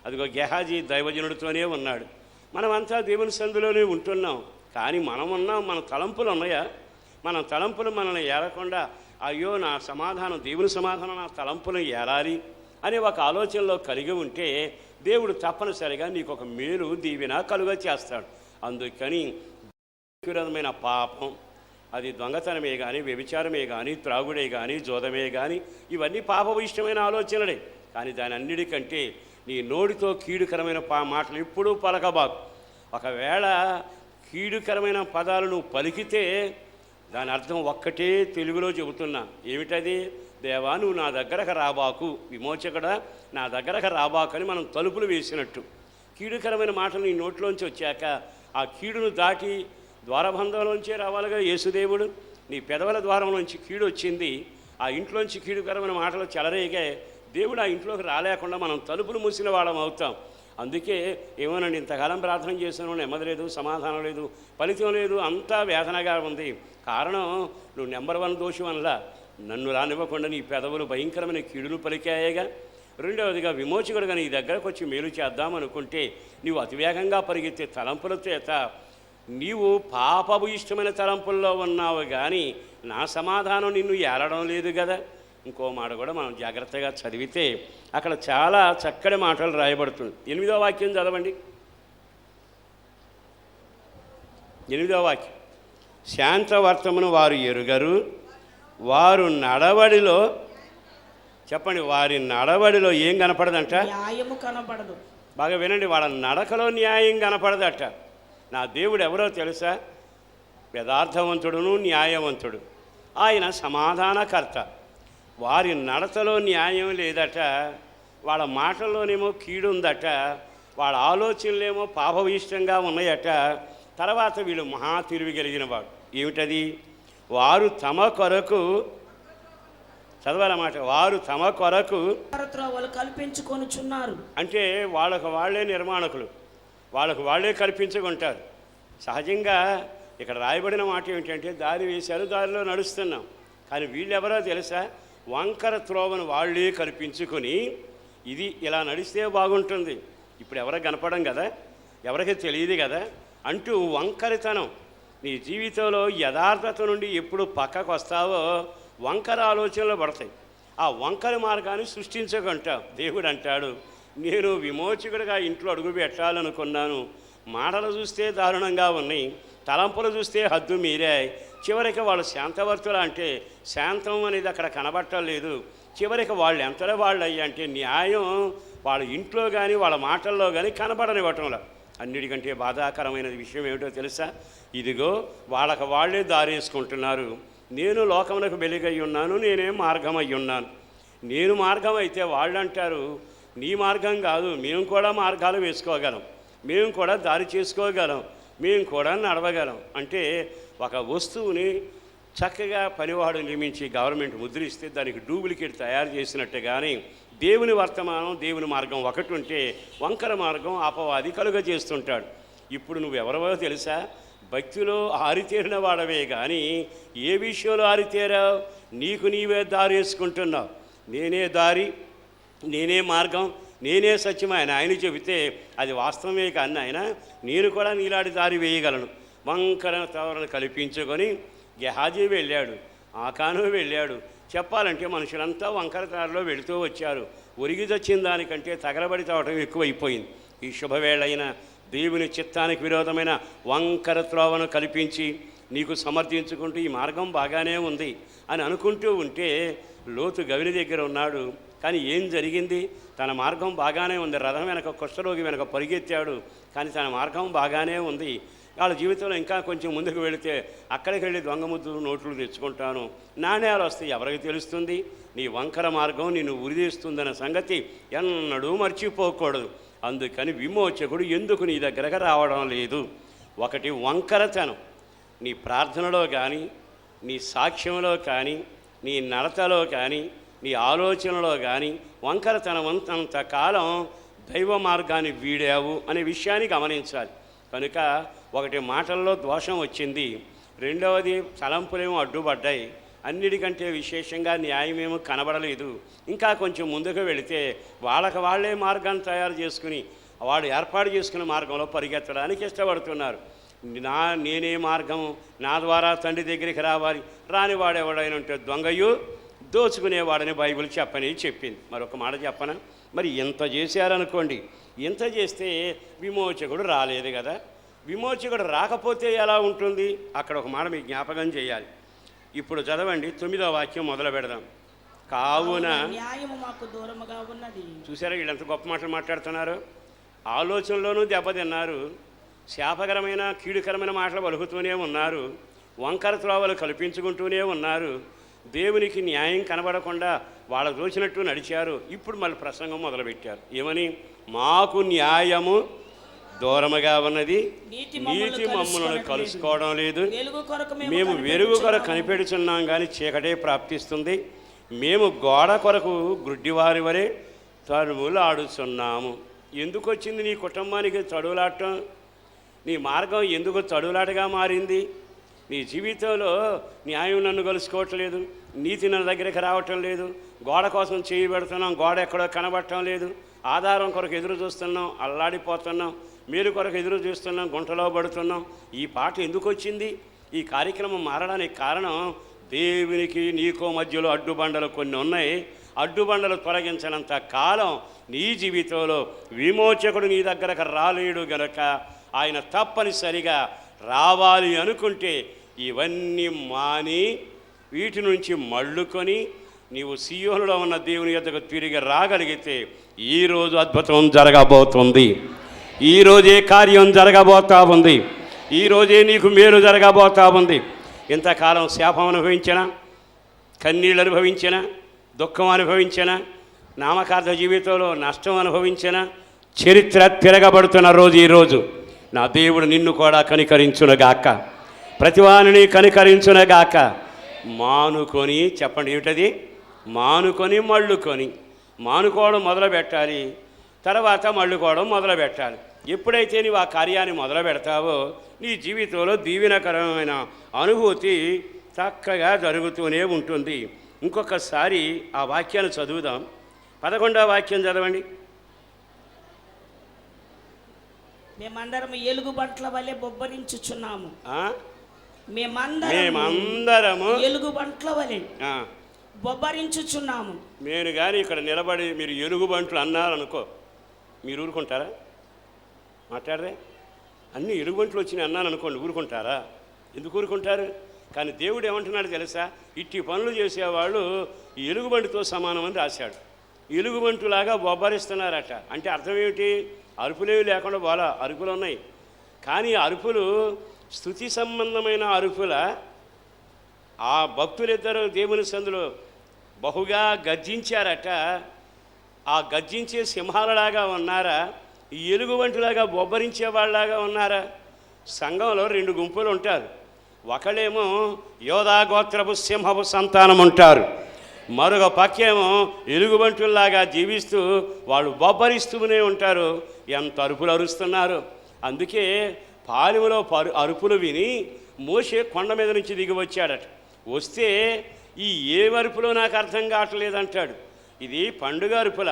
అదిగో గెహాజీ దైవజనుడితోనే ఉన్నాడు. మనమంతా దేవుని సందులోనే ఉంటున్నాం, కానీ మనం ఉన్నాం, మన తలంపులు ఉన్నాయా? మన తలంపులు మనల్ని ఏలకుండా అయ్యో నా సమాధానం, దేవుని సమాధానం నా తలంపులను ఏలాలి అనే ఒక ఆలోచనలో కలిగి ఉంటే దేవుడు తప్పనిసరిగా నీకు ఒక మేలు దీవెన కలుగ చేస్తాడు. అందుకని విరోధమైన పాపం, అది దొంగతనమే కానీ, వ్యభిచారమే కానీ, త్రాగుడే కానీ, జోదమే కానీ, ఇవన్నీ పాపభూయిష్టమైన ఆలోచనలే. కానీ దాని అన్నిటికంటే నీ నోటితో కీడుకరమైన మాటలు ఎప్పుడూ పలకబాకు. ఒకవేళ కీడుకరమైన పదాలు నువ్వు పలికితే దాని అర్థం ఒక్కటే తెలుగులో చెబుతున్నా, ఏమిటది? దేవా నువ్వు నా దగ్గరకు రాబాకు, విమోచకుడా నా దగ్గరకు రాబాకు అని మనం తలుపులు వేసినట్టు. కీడుకరమైన మాటలు నీ నోట్లోంచి వచ్చాక ఆ కీడును దాటి ద్వారబంధంలోంచే రావాలిగా యేసుదేవుడు. నీ పెదవుల ద్వారంలోంచి కీడు వచ్చింది, ఆ ఇంట్లోంచి కీడుకరమైన మాటలు చెలరేగే దేవుడు ఆ ఇంట్లోకి రాలేకుండా మనం తలుపులు మూసిన వాళ్ళం అవుతాం. అందుకే ఏమోనండి, ఇంతకాలం ప్రార్థన చేశాను, నెమ్మది లేదు, సమాధానం లేదు, ఫలితం లేదు, అంతా వేదనగా ఉంది. కారణం నువ్వు నెంబర్ 1 దోషం అనలా, నన్ను రానివ్వకుండా నీ పెదవులు భయంకరమైన కీడులు పలికాయేగా. రెండవదిగా విమోచకుడుగా నీ దగ్గరకు వచ్చి మేలు చేద్దామనుకుంటే నీవు అతివేగంగా పరిగెత్తే తలంపుల చేత నీవు పాపపు ఇష్టమైన తలంపుల్లో ఉన్నావు, కానీ నా సమాధానం నిన్ను ఏలడం లేదు కదా. ఇంకో మాట కూడా మనం జాగ్రత్తగా చదివితే అక్కడ చాలా చక్కటి మాటలు రాయబడుతుంది. 8వ వాక్యం చదవండి. 8వ వాక్యం, శాంతవర్తమును వారు ఎరుగరు, వారు నడవడిలో, చెప్పండి, వారి నడవడిలో ఏం కనపడదంట? న్యాయము కనపడదు. బాగా వినండి, వాళ్ళ నడకలో న్యాయం కనపడదట. నా దేవుడు ఎవరో తెలుసా? యథార్థవంతుడును న్యాయవంతుడు, ఆయన సమాధానకర్త. వారి నడతలో న్యాయం లేదట, వాళ్ళ మాటల్లోనేమో కీడుందట, వాళ్ళ ఆలోచనలేమో పాపవిష్టంగా ఉన్నాయట. తర్వాత వీళ్ళు మహా తెలివి కలిగిన వాడు. ఏమిటది? వారు తమ కొరకు, చదవాలన్నమాట, వారు తమ కొరకు త్రోవలు కల్పించుకొనుచున్నారు. అంటే వాళ్ళకు వాళ్ళే నిర్మాణకులు, వాళ్ళకు వాళ్ళే కల్పించుకుంటారు. సహజంగా ఇక్కడ రాయబడిన మాట ఏమిటంటే దారి వేశారు, దారిలో నడుస్తున్నాం. కానీ వీళ్ళెవరో తెలుసా? వంకర త్రోవను వాళ్ళే కల్పించుకొని ఇది ఇలా నడిస్తే బాగుంటుంది, ఇప్పుడు ఎవరికి కనపడం కదా, ఎవరికి తెలియదు కదా అంటూ వంకరితనం. నీ జీవితంలో యథార్థత నుండి ఎప్పుడు పక్కకు వస్తావో వంకర ఆలోచనలు పడతాయి. ఆ వంకర మార్గాన్ని సృష్టించకుంటావు. దేవుడు అంటాడు, నేను విమోచకుడిగా ఇంట్లో అడుగు పెట్టాలనుకున్నాను, మాటలు చూస్తే దారుణంగా ఉన్నాయి, తలంపులు చూస్తే హద్దు మీరాయి. చివరికి వాళ్ళు శాంతవర్తులు అంటే శాంతం అనేది అక్కడ కనబట్టలేదు. చివరికి వాళ్ళు ఎంతలో వాళ్ళు అయ్యి అంటే న్యాయం వాళ్ళ ఇంట్లో కానీ వాళ్ళ మాటల్లో కానీ కనబడనివ్వటంలో. అన్నిటికంటే బాధాకరమైన విషయం ఏమిటో తెలుసా? ఇదిగో వాళ్ళకి వాళ్ళే దారేసుకుంటున్నారు. నేను లోకమునకు వెలుగై ఉన్నాను, నేనే మార్గం అయి ఉన్నాను. నేను మార్గం అయితే వాళ్ళు అంటారు నీ మార్గం కాదు, మేము కూడా మార్గాలు వేసుకోగలం, మేము కూడా దారి చేసుకోగలం, మేము కూడా నడవగలం. అంటే ఒక వస్తువుని చక్కగా పనివాడు నిర్మించి గవర్నమెంట్ ముద్రిస్తే దానికి డూప్లికేట్ తయారు చేసినట్టే. కానీ దేవుని వర్తమానం, దేవుని మార్గం ఒకటి ఉంటే వంకర మార్గం అపవాది కలుగజేస్తుంటాడు. ఇప్పుడు నువ్వెవరవో తెలుసా? భక్తిలో ఆరితేరిన వాడవే, కానీ ఏ విషయంలో ఆరితేరావు? నీకు నీవే దారి వేసుకుంటున్నావు. నేనే దారి, నేనే మార్గం, నేనే సత్యం ఆయన చెబితే అది వాస్తవమే. కానీ ఆయన నేను కూడా నీలాంటి దారి వేయగలను. వంకర తవరను కల్పించుకొని గెహాజీ వెళ్ళాడు, ఆకాను వెళ్ళాడు. చెప్పాలంటే మనుషులంతా వంకర దారిలో వెళుతూ వచ్చారు. ఒరిగి తెచ్చిన దానికంటే తగలబడి తావటం ఎక్కువైపోయింది. ఈ శుభవేళైన దేవుని చిత్తానికి విరోధమైన వంకర త్రోవను కల్పించి నీకు సమర్థించుకుంటూ ఈ మార్గం బాగానే ఉంది అని అనుకుంటూ ఉంటే లోతు గవిని దగ్గర ఉన్నాడు. కానీ ఏం జరిగింది? తన మార్గం బాగానే ఉంది. రథం వెనక కుష్ఠరోగి వెనక పరిగెత్తాడు, కానీ తన మార్గం బాగానే ఉంది. వాళ్ళ జీవితంలో ఇంకా కొంచెం ముందుకు వెళితే అక్కడికి వెళ్ళి దొంగ ముద్దు నోట్లు తెచ్చుకుంటాను, నాణ్యాలు వస్తాయి. ఎవరికి తెలుస్తుంది? నీ వంకర మార్గం నిన్ను ఉరిదీస్తుందన్న సంగతి ఎన్నడూ మర్చిపోకూడదు. అందుకని విమోచకుడు ఎందుకు నీ దగ్గరకు రావడం లేదు? ఒకటి వంకరతనం. నీ ప్రార్థనలో కానీ, నీ సాక్ష్యంలో కానీ, నీ నడతలో కానీ, నీ ఆలోచనలో కానీ వంకరతనం అంతకాలం దైవ మార్గాన్ని వీడావు అనే విషయాన్ని గమనించాలి. కనుక ఒకటి మాటల్లో దోషం వచ్చింది, రెండవది తలంపులేమో అడ్డుపడ్డాయి, అన్నిటికంటే విశేషంగా న్యాయమేమో కనబడలేదు. ఇంకా కొంచెం ముందుకు వెళితే వాళ్ళకి వాళ్ళే మార్గాన్ని తయారు చేసుకుని వాడు ఏర్పాటు చేసుకునే మార్గంలో పరిగెత్తడానికి ఇష్టపడుతున్నారు. నేనే మార్గం, నా ద్వారా తండ్రి దగ్గరికి రావాలి, రానివాడెవడైనా ఉంటే దొంగయు దోచుకునేవాడని బైబిల్ చెప్పింది. మరొక మాట చెప్పనా? మరి ఇంత చేశారనుకోండి, ఇంత చేస్తే విమోచకుడు రాలేదు కదా. విమోచకుడు రాకపోతే ఎలా ఉంటుంది? అక్కడ ఒక మాట మీకు జ్ఞాపకం చేయాలి. ఇప్పుడు చదవండి, 9వ వాక్యం మొదలు పెడదాం. కావున న్యాయము మాకు దూరముగా ఉన్నది. చూసారా వీళ్ళు ఎంత గొప్ప మాటలు మాట్లాడుతున్నారు? ఆలోచనలోనూ దెబ్బతిన్నారు, శాపకరమైన కీడుకరమైన మాటలు పలుకుతూనే ఉన్నారు, వంకర త్రోవలు కల్పించుకుంటూనే ఉన్నారు, దేవునికి న్యాయం కనబడకుండా వాళ్ళకు దోచినట్టు నడిచారు. ఇప్పుడు మళ్ళీ ప్రసంగం మొదలుపెట్టారు. ఏమని? మాకు న్యాయము దూరముగా ఉన్నది, నీతి నీతి మమ్మల్ని కలుసుకోవడం లేదు. వెలుగు కొరకు మేము వెలుగు కొరకు కనిపెడుచున్నాం కానీ చీకటే ప్రాప్తిస్తుంది. మేము గోడ కొరకు గుడ్డివారి వలె తరుములు ఆడుచున్నాము. ఎందుకు వచ్చింది నీ కుటుంబానికి తడులాటం? నీ మార్గం ఎందుకు తడులాటగా మారింది? నీ జీవితంలో న్యాయం నన్ను కలుసుకోవట్లేదు, నీతి నన్ను దగ్గరికి రావటం లేదు, గోడ కోసం చేయి పెడుతున్నాం, గోడ ఎక్కడో కనబడటం లేదు, ఆధారం కొరకు ఎదురు చూస్తున్నాం, అల్లాడిపోతున్నాం, మీరు కొరకు ఎదురు చూస్తున్నాం, గుంటలో పడుతున్నాం. ఈ పాట ఎందుకు వచ్చింది? ఈ కార్యక్రమం మారడానికి కారణం దేవునికి నీకో మధ్యలో అడ్డుబండలు కొన్ని ఉన్నాయి. అడ్డుబండలు తొలగించినంత కాలం నీ జీవితంలో విమోచకుడు నీ దగ్గరకు రాలేడు గనక ఆయన తప్పనిసరిగా రావాలి అనుకుంటే ఇవన్నీ మాని వీటి నుంచి మళ్ళుకొని నీవు సీయోనులో ఉన్న దేవుని యొద్దకు తిరిగి రాగలిగితే ఈరోజు అద్భుతం జరగబోతుంది. ఈరోజే కార్యం జరగబోతా ఉంది. ఈరోజే నీకు మేలు జరగబోతా ఉంది. ఇంతకాలం శాపం అనుభవించిన, కన్నీళ్ళు అనుభవించిన, దుఃఖం అనుభవించిన, నామకార్థ జీవితంలో నష్టం అనుభవించిన, చరిత్ర తిరగబడుతున్న రోజు ఈరోజు. నా దేవుడు నిన్ను కూడా కనికరించునుగాక, ప్రతివానిని కనికరించునుగాక. మానుకొని చెప్పండి ఏమిటది? మానుకొని మళ్ళుకొని. మానుకోవడం మొదలు పెట్టాలి, తర్వాత మళ్ళుకోవడం మొదలు పెట్టాలి. ఎప్పుడైతే నీవు ఆ కార్యాన్ని మొదలు పెడతావో నీ జీవితంలో దీవెనకరమైన అనుభూతి చక్కగా జరుగుతూనే ఉంటుంది. ఇంకొకసారి ఆ వాక్యాన్ని చదువుదాం. 11వ వాక్యం చదవండి. మేమందరం ఎలుగు బంట్ల వలె బొబ్బరించుచున్నాము. మేమందరము ఎలుగు బంట్ల వలె బొబ్బరించుచున్నాము. నేను కానీ ఇక్కడ నిలబడి మీరు ఎలుగు బంట్లు అన్నారనుకో, మీరు ఊరుకుంటారా? మాట్లాడరే? అన్నీ ఎలుగుబంట్లు వచ్చినాయి అన్నాను అనుకోండి, ఊరుకుంటారా? ఎందుకు ఊరుకుంటారు? కానీ దేవుడు ఏమంటున్నాడు తెలుసా? ఇట్టి పనులు చేసేవాళ్ళు ఈ ఎలుగుబంటితో సమానమని రాశాడు. ఎలుగుబంటులాగా బొబ్బరిస్తున్నారట. అంటే అర్థం ఏమిటి? అరుపులేవి లేకుండా వాళ్ళ అరుపులు ఉన్నాయి, కానీ అరుపులు స్తుతి సంబంధమైన అరుపుల. ఆ భక్తులిద్దరూ దేవుని సందులో బహుగా గర్జించారట. ఆ గర్జించే సింహాలలాగా ఉన్నారా? ఈ ఎలుగుబంటిలాగా బొబ్బరించే వాళ్ళలాగా ఉన్నారా? సంఘంలో 2 గుంపులు ఉంటారు. ఒకళ్ళేమో యోధా గోత్రపు సింహపు సంతానం ఉంటారు, మరొక పక్కేమో ఎలుగుబంటుల్లాగా జీవిస్తూ వాళ్ళు బొబ్బరిస్తూనే ఉంటారు. ఎంత అరుపులు అరుస్తున్నారు! అందుకే పాలెములో అరుపులు విని మోషే కొండ మీద నుంచి దిగి వచ్చాడట. వస్తే ఈ ఏ అరుపులో నాకు అర్థం కావట్లేదంటాడు. ఇది పండుగ అరుపుల,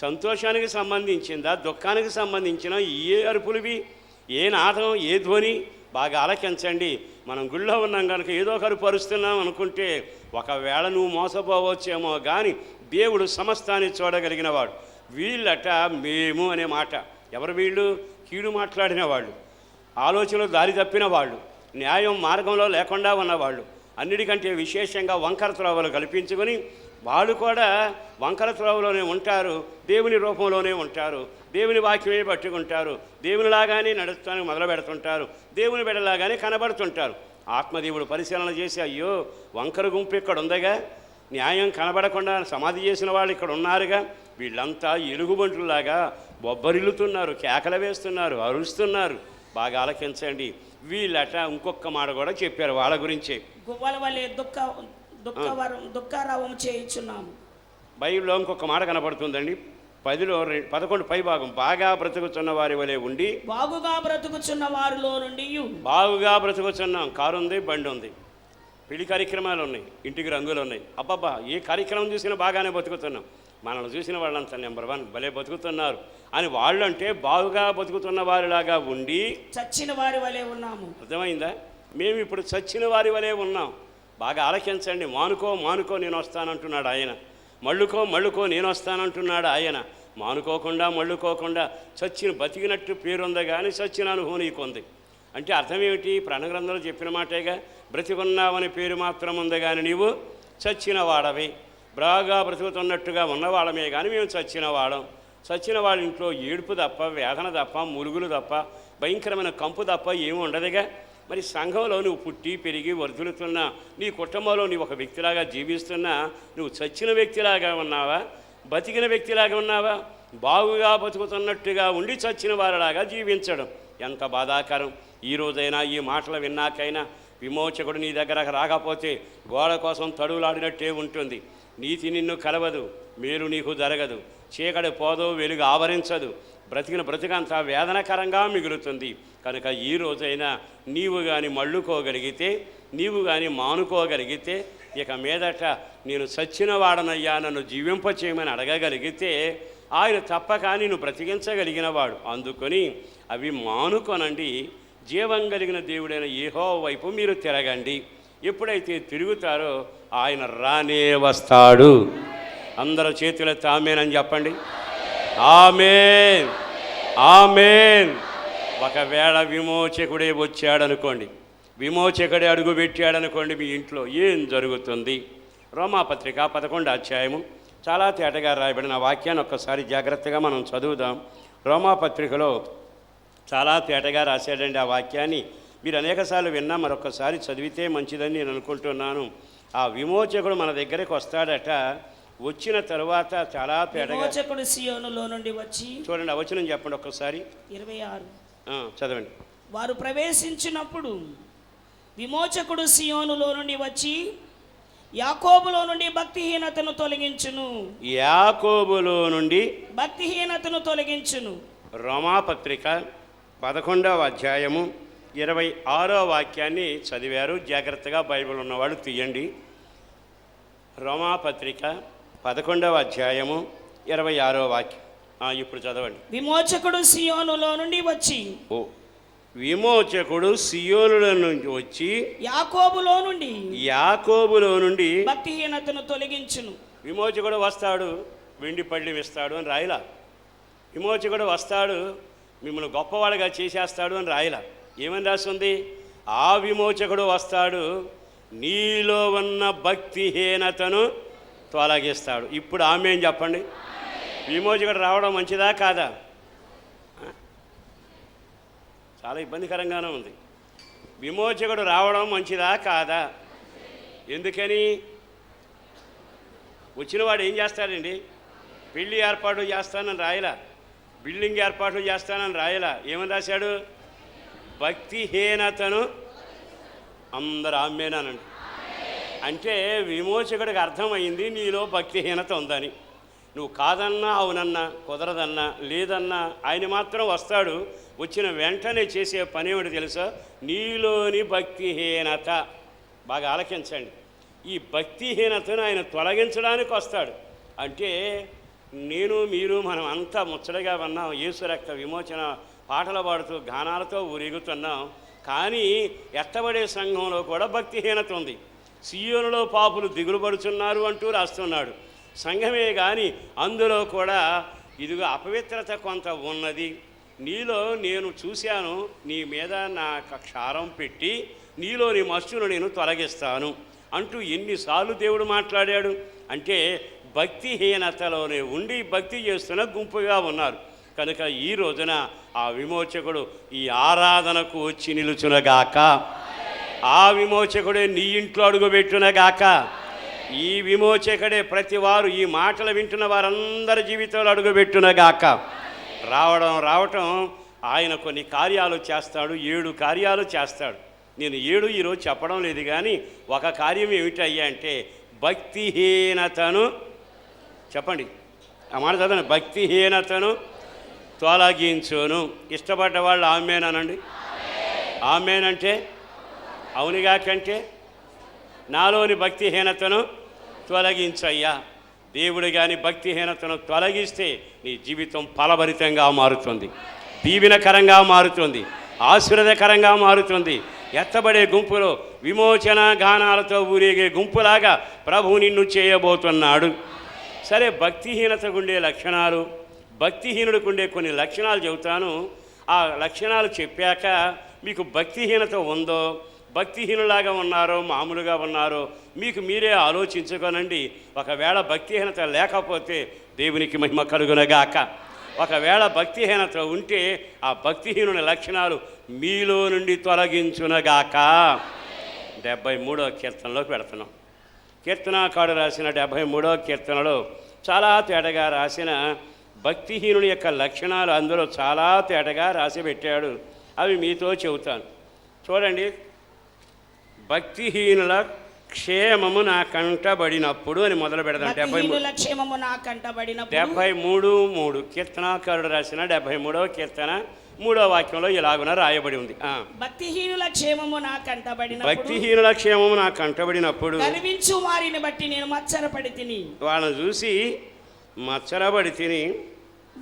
సంతోషానికి సంబంధించిందా, దుఃఖానికి సంబంధించిన ఏ అరుపులువి, ఏ నాదం, ఏ ధ్వని? బాగా ఆలకించండి. మనం గుళ్ళో ఉన్నాం కనుక ఏదో ఒక అరుపు అరుస్తున్నాం అనుకుంటే ఒకవేళ నువ్వు మోసపోవచ్చేమో. కానీ దేవుడు సమస్తాన్ని చూడగలిగిన వాడు. వీళ్ళట మేము అనే మాట. ఎవరు వీళ్ళు? కీడు మాట్లాడిన వాళ్ళు, ఆలోచనలు దారి తప్పిన వాళ్ళు, న్యాయం మార్గంలో లేకుండా ఉన్నవాళ్ళు, అన్నిటికంటే విశేషంగా వంకర త్రోవలు కల్పించుకొని వాళ్ళు కూడా వంకర త్రోవలోనే ఉంటారు, దేవుని రూపంలోనే ఉంటారు, దేవుని వాక్యమే పట్టుకుంటారు, దేవునిలాగానే నడుస్తానికి మొదలు పెడుతుంటారు, దేవుని బిడ్డలాగానే కనబడుతుంటారు. ఆత్మదేవుడు పరిశీలన చేసి అయ్యో వంకర గుంపు ఇక్కడ ఉందగా, న్యాయం కనబడకుండా సమాధి చేసిన వాళ్ళు ఇక్కడ ఉన్నారుగా, వీళ్ళంతా ఎలుగుబంటులాగా బొబ్బరిల్లుతున్నారు, కేకలు వేస్తున్నారు, అరుస్తున్నారు. బాగా ఆలకించండి. వీళ్ళట ఇంకొక మాట కూడా చెప్పారు వాళ్ళ గురించే. గువ్వల వలె దుఃఖారావం చేయించున్నాము. బైబిల్లో ఇంకొక మాట కనపడుతుందండి. 10లో 11 పై భాగం. బాగా బ్రతుకుతున్న వారి వలె ఉండి, బాగుగా బ్రతుకుచున్న వారిలో నుండి. బాగుగా బ్రతుకుతున్నాం. కారు ఉంది, బండి ఉంది, పెళ్లి కార్యక్రమాలు ఉన్నాయి, ఇంటికి రంగులు ఉన్నాయి. అబ్బబ్బా ఏ కార్యక్రమం చూసినా బాగానే బతుకుతున్నాం. మనల్ని చూసిన వాళ్ళంతా నెంబర్ 1 భలే బతుకుతున్నారు అని వాళ్ళంటే బాగుగా బతుకుతున్న వారిలాగా ఉండి చచ్చిన వారి వలె ఉన్నాము. అర్థమైందా? మేము ఇప్పుడు చచ్చిన వారి వలె ఉన్నాం. బాగా ఆలకించండి. మానుకో నేను వస్తానంటున్నాడు ఆయన. మళ్ళుకో నేను వస్తానంటున్నాడు ఆయన. మానుకోకుండా మళ్ళుకోకుండా బతికినట్టు పేరుంది కానీ చచ్చిన అనుభవం నీకుంది. అంటే అర్థం ఏమిటి? ప్రాణగ్రంథంలో చెప్పిన మాటేగా, బ్రతికున్నావని పేరు మాత్రం ఉంది కానీ నీవు చచ్చిన వాడవి. బాగా బ్రతుకుతున్నట్టుగా ఉన్నవాళ్ళమే కానీ మేము చచ్చిన వాళ్ళ ఇంట్లో ఏడుపు తప్ప, వేదన తప్ప, మురుగులు తప్ప, భయంకరమైన కంపు తప్ప ఏమి ఉండదుగా. మరి సంఘంలో నువ్వు పుట్టి పెరిగి వర్ధులుతున్నా, నీ కుటుంబంలో నీవు ఒక వ్యక్తిలాగా జీవిస్తున్నా, నువ్వు చచ్చిన వ్యక్తిలాగా ఉన్నావా, బతికిన వ్యక్తిలాగా ఉన్నావా? బాగుగా బతుకుతున్నట్టుగా ఉండి చచ్చిన వారిలాగా జీవించడం ఎంత బాధాకరం. ఈ రోజైనా ఈ మాటలు విన్నాకైనా విమోచకుడు నీ దగ్గరకు రాకపోతే గోడ కోసం తడువులాడినట్టే ఉంటుంది. నీతి నిన్ను కలవదు, మేలు నీకు జరగదు, చీకటి పోదో, వెలుగు ఆవరించదు, బ్రతికిన బ్రతికంతా వేదనకరంగా మిగులుతుంది. కనుక ఈ రోజైనా నీవు కానీ మళ్ళుకోగలిగితే, నీవు కానీ మానుకోగలిగితే, ఇక మీదట నేను చచ్చిన వాడనయ్యా నన్ను జీవింపచేయమని అడగగలిగితే ఆయన తప్పక నిన్ను బ్రతికించగలిగిన వాడు. అందుకొని అవి మానుకొనండి, జీవం కలిగిన దేవుడైన యెహోవా వైపు మీరు తిరగండి. ఎప్పుడైతే తిరుగుతారో ఆయన రానే వస్తాడు. అందరూ చేతులెత్తి ఆమేన్ చెప్పండి. ఆమేన్, ఆమేన్. ఒకవేళ విమోచకుడే వచ్చాడనుకోండి, విమోచకుడే అడుగు పెట్టాడనుకోండి, మీ ఇంట్లో ఏం జరుగుతుంది? రోమాపత్రిక 11వ అధ్యాయము చాలా తేటగా రాయబడిన వాక్యాన్ని ఒక్కసారి జాగ్రత్తగా మనం చదువుదాం. రోమాపత్రికలో చాలా తేటగా రాశాడండి ఆ వాక్యాన్ని. మీరు అనేకసార్లు విన్నా, మరొకసారి చదివితే మంచిదని నేను అనుకుంటున్నాను. ఆ విమోచకుడు మన దగ్గరికి వస్తాడట. వచ్చిన తరువాత చాలా తేటగా, విమోచకుడు సియోనులో నుండి వచ్చి, చూడండి ఆ వచనం చెప్పండి ఒక్కసారి. 26 చదవండి. వారు ప్రవేశించినప్పుడు విమోచకుడు సియోనులో నుండి వచ్చి యాకోబులో నుండి భక్తిహీనతను తొలగించును. యాకోబులో నుండి భక్తిహీనతను తొలగించును. రోమాపత్రిక 11వ అధ్యాయము 26వ వాక్యాన్ని చదివారు. జాగ్రత్తగా బైబిల్ ఉన్నవాళ్ళు తీయండి. రోమాపత్రిక 11వ అధ్యాయము 26వ వాక్యం. ఇప్పుడు చదవండి. విమోచకుడు సియోనులో నుండి వచ్చి, విమోచకుడు సియోనులో నుంచి వచ్చి యాకోబులో నుండి భక్తిహీనతను తొలగించును. విమోచకుడు వస్తాడు, వెండి పళ్ళెం ఇస్తాడు అని రాయలా. విమోచకుడు వస్తాడు, మిమ్మల్ని గొప్పవాడుగా చేసేస్తాడు అని రాయలా. ఏమని రాస్తుంది? ఆ విమోచకుడు వస్తాడు, నీలో ఉన్న భక్తిహీనతను తొలగిస్తాడు. ఇప్పుడు ఆమేన్ చెప్పండి. విమోచకుడు రావడం మంచిదా కాదా? చాలా ఇబ్బందికరంగానే ఉంది. విమోచకుడు రావడం మంచిదా కాదా? ఎందుకని? వచ్చినవాడు ఏం చేస్తాడండి? పెళ్లి ఏర్పాటు చేస్తానని రాయలా, బిల్డింగ్ ఏర్పాట్లు చేస్తానని రాయలా. ఏమని రాశాడు? భక్తిహీనతను. అందరు ఆమేనానండి. అంటే విమోచకుడికి అర్థమైంది నీలో భక్తిహీనత ఉందని. నువ్వు కాదన్నా, అవునన్నా, కుదరదన్నా, లేదన్నా ఆయన మాత్రం వస్తాడు. వచ్చిన వెంటనే చేసే పని ఏమిటి తెలుసా? నీలోని భక్తిహీనత. బాగా ఆలకించండి. ఈ భక్తిహీనతను ఆయన తొలగించడానికి వస్తాడు. అంటే నేను, మీరు, మనం అంతా ముచ్చటగా ఉన్నాం, యేసు రక్త విమోచన పాటలు పాడుతూ గానాలతో ఊరేగుతున్నాం. కానీ ఎత్తబడే సంఘంలో కూడా భక్తిహీనత ఉంది. సియోనులో పాపులు దిగులు పడుతున్నారు అంటూ రాస్తున్నాడు. సంఘమే కానీ అందులో కూడా ఇదిగో అపవిత్రత కొంత ఉన్నది. నీలో నేను చూశాను, నీ మీద నా క్షారం పెట్టి నీలోని మస్సును నేను తొలగిస్తాను అంటూ ఎన్నిసార్లు దేవుడు మాట్లాడాడు. అంటే భక్తిహీనతలోనే ఉండి భక్తి చేస్తున్న గుంపుగా ఉన్నారు. కనుక ఈ రోజున ఆ విమోచకుడు ఈ ఆరాధనకు వచ్చి నిలుచునగాక. ఆ విమోచకుడే నీ ఇంట్లో అడుగుపెట్టునగాక. ఈ విమోచకుడే ప్రతి వారు ఈ మాటలు వింటున్న వారందరి జీవితంలో అడుగుపెట్టునగాక. రావటం ఆయన కొన్ని కార్యాలు చేస్తాడు. 7 కార్యాలు చేస్తాడు. నేను 7 ఈరోజు చెప్పడం లేదు, కానీ ఒక కార్యం ఏమిటయ్యా అంటే భక్తిహీనతను, చెప్పండి ఆ మాట చదవండి, భక్తిహీనతను తొలగించును. ఇష్టపడ్డ వాళ్ళు ఆమేన్ అనండి. ఆమేన్ అంటే అవునుగా కంటే నాలోని భక్తిహీనతను తొలగించయ్యా. దేవుడు కానీ భక్తిహీనతను తొలగిస్తే నీ జీవితం ఫలభరితంగా మారుతుంది, దీవెనకరంగా మారుతుంది, ఆశీర్వాదకరంగా మారుతుంది. ఎత్తబడే గుంపులో విమోచన గానాలతో ఊరేగే గుంపులాగా ప్రభువు నిన్ను చేయబోతున్నాడు. సరే, భక్తిహీనతకు ఉండే లక్షణాలు, భక్తిహీనుడికి ఉండే కొన్ని లక్షణాలు చెబుతాను. ఆ లక్షణాలు చెప్పాక మీకు భక్తిహీనత ఉందో, భక్తిహీనులాగా ఉన్నారో, మామూలుగా ఉన్నారో మీకు మీరే ఆలోచించుకోనండి. ఒకవేళ భక్తిహీనత లేకపోతే దేవునికి మహిమ కలుగునగాక. ఒకవేళ భక్తిహీనత ఉంటే ఆ భక్తిహీనుని లక్షణాలు మీలో నుండి తొలగించునగాక. 73వ కీర్తనలోకి పెడుతున్నాం. కీర్తనాకారుడు రాసిన 73వ కీర్తనలో చాలా తేటగా రాసిన భక్తిహీనుని యొక్క లక్షణాలు అందులో చాలా తేటగా రాసి పెట్టాడు. అవి మీతో చెబుతాను. చూడండి, భక్తిహీనుల క్షేమము నా కంటబడినప్పుడు అని మొదలు పెడదాం. భక్తిహీనుల క్షేమము నా కంటబడినప్పుడు 73:3 కీర్తనాకారుడు రాసిన 73వ కీర్తన 3వ వాక్యంలో ఇలాగున రాయబడి ఉంది. భక్తిహీనుల క్షేమము నా కంటబడినప్పుడు, భక్తిహీనుల క్షేమము నా కంటబడినప్పుడు గర్వించు వారిని బట్టి నేను మత్సరపడి తిని, వాళ్ళని చూసి మత్సరపడి తిని,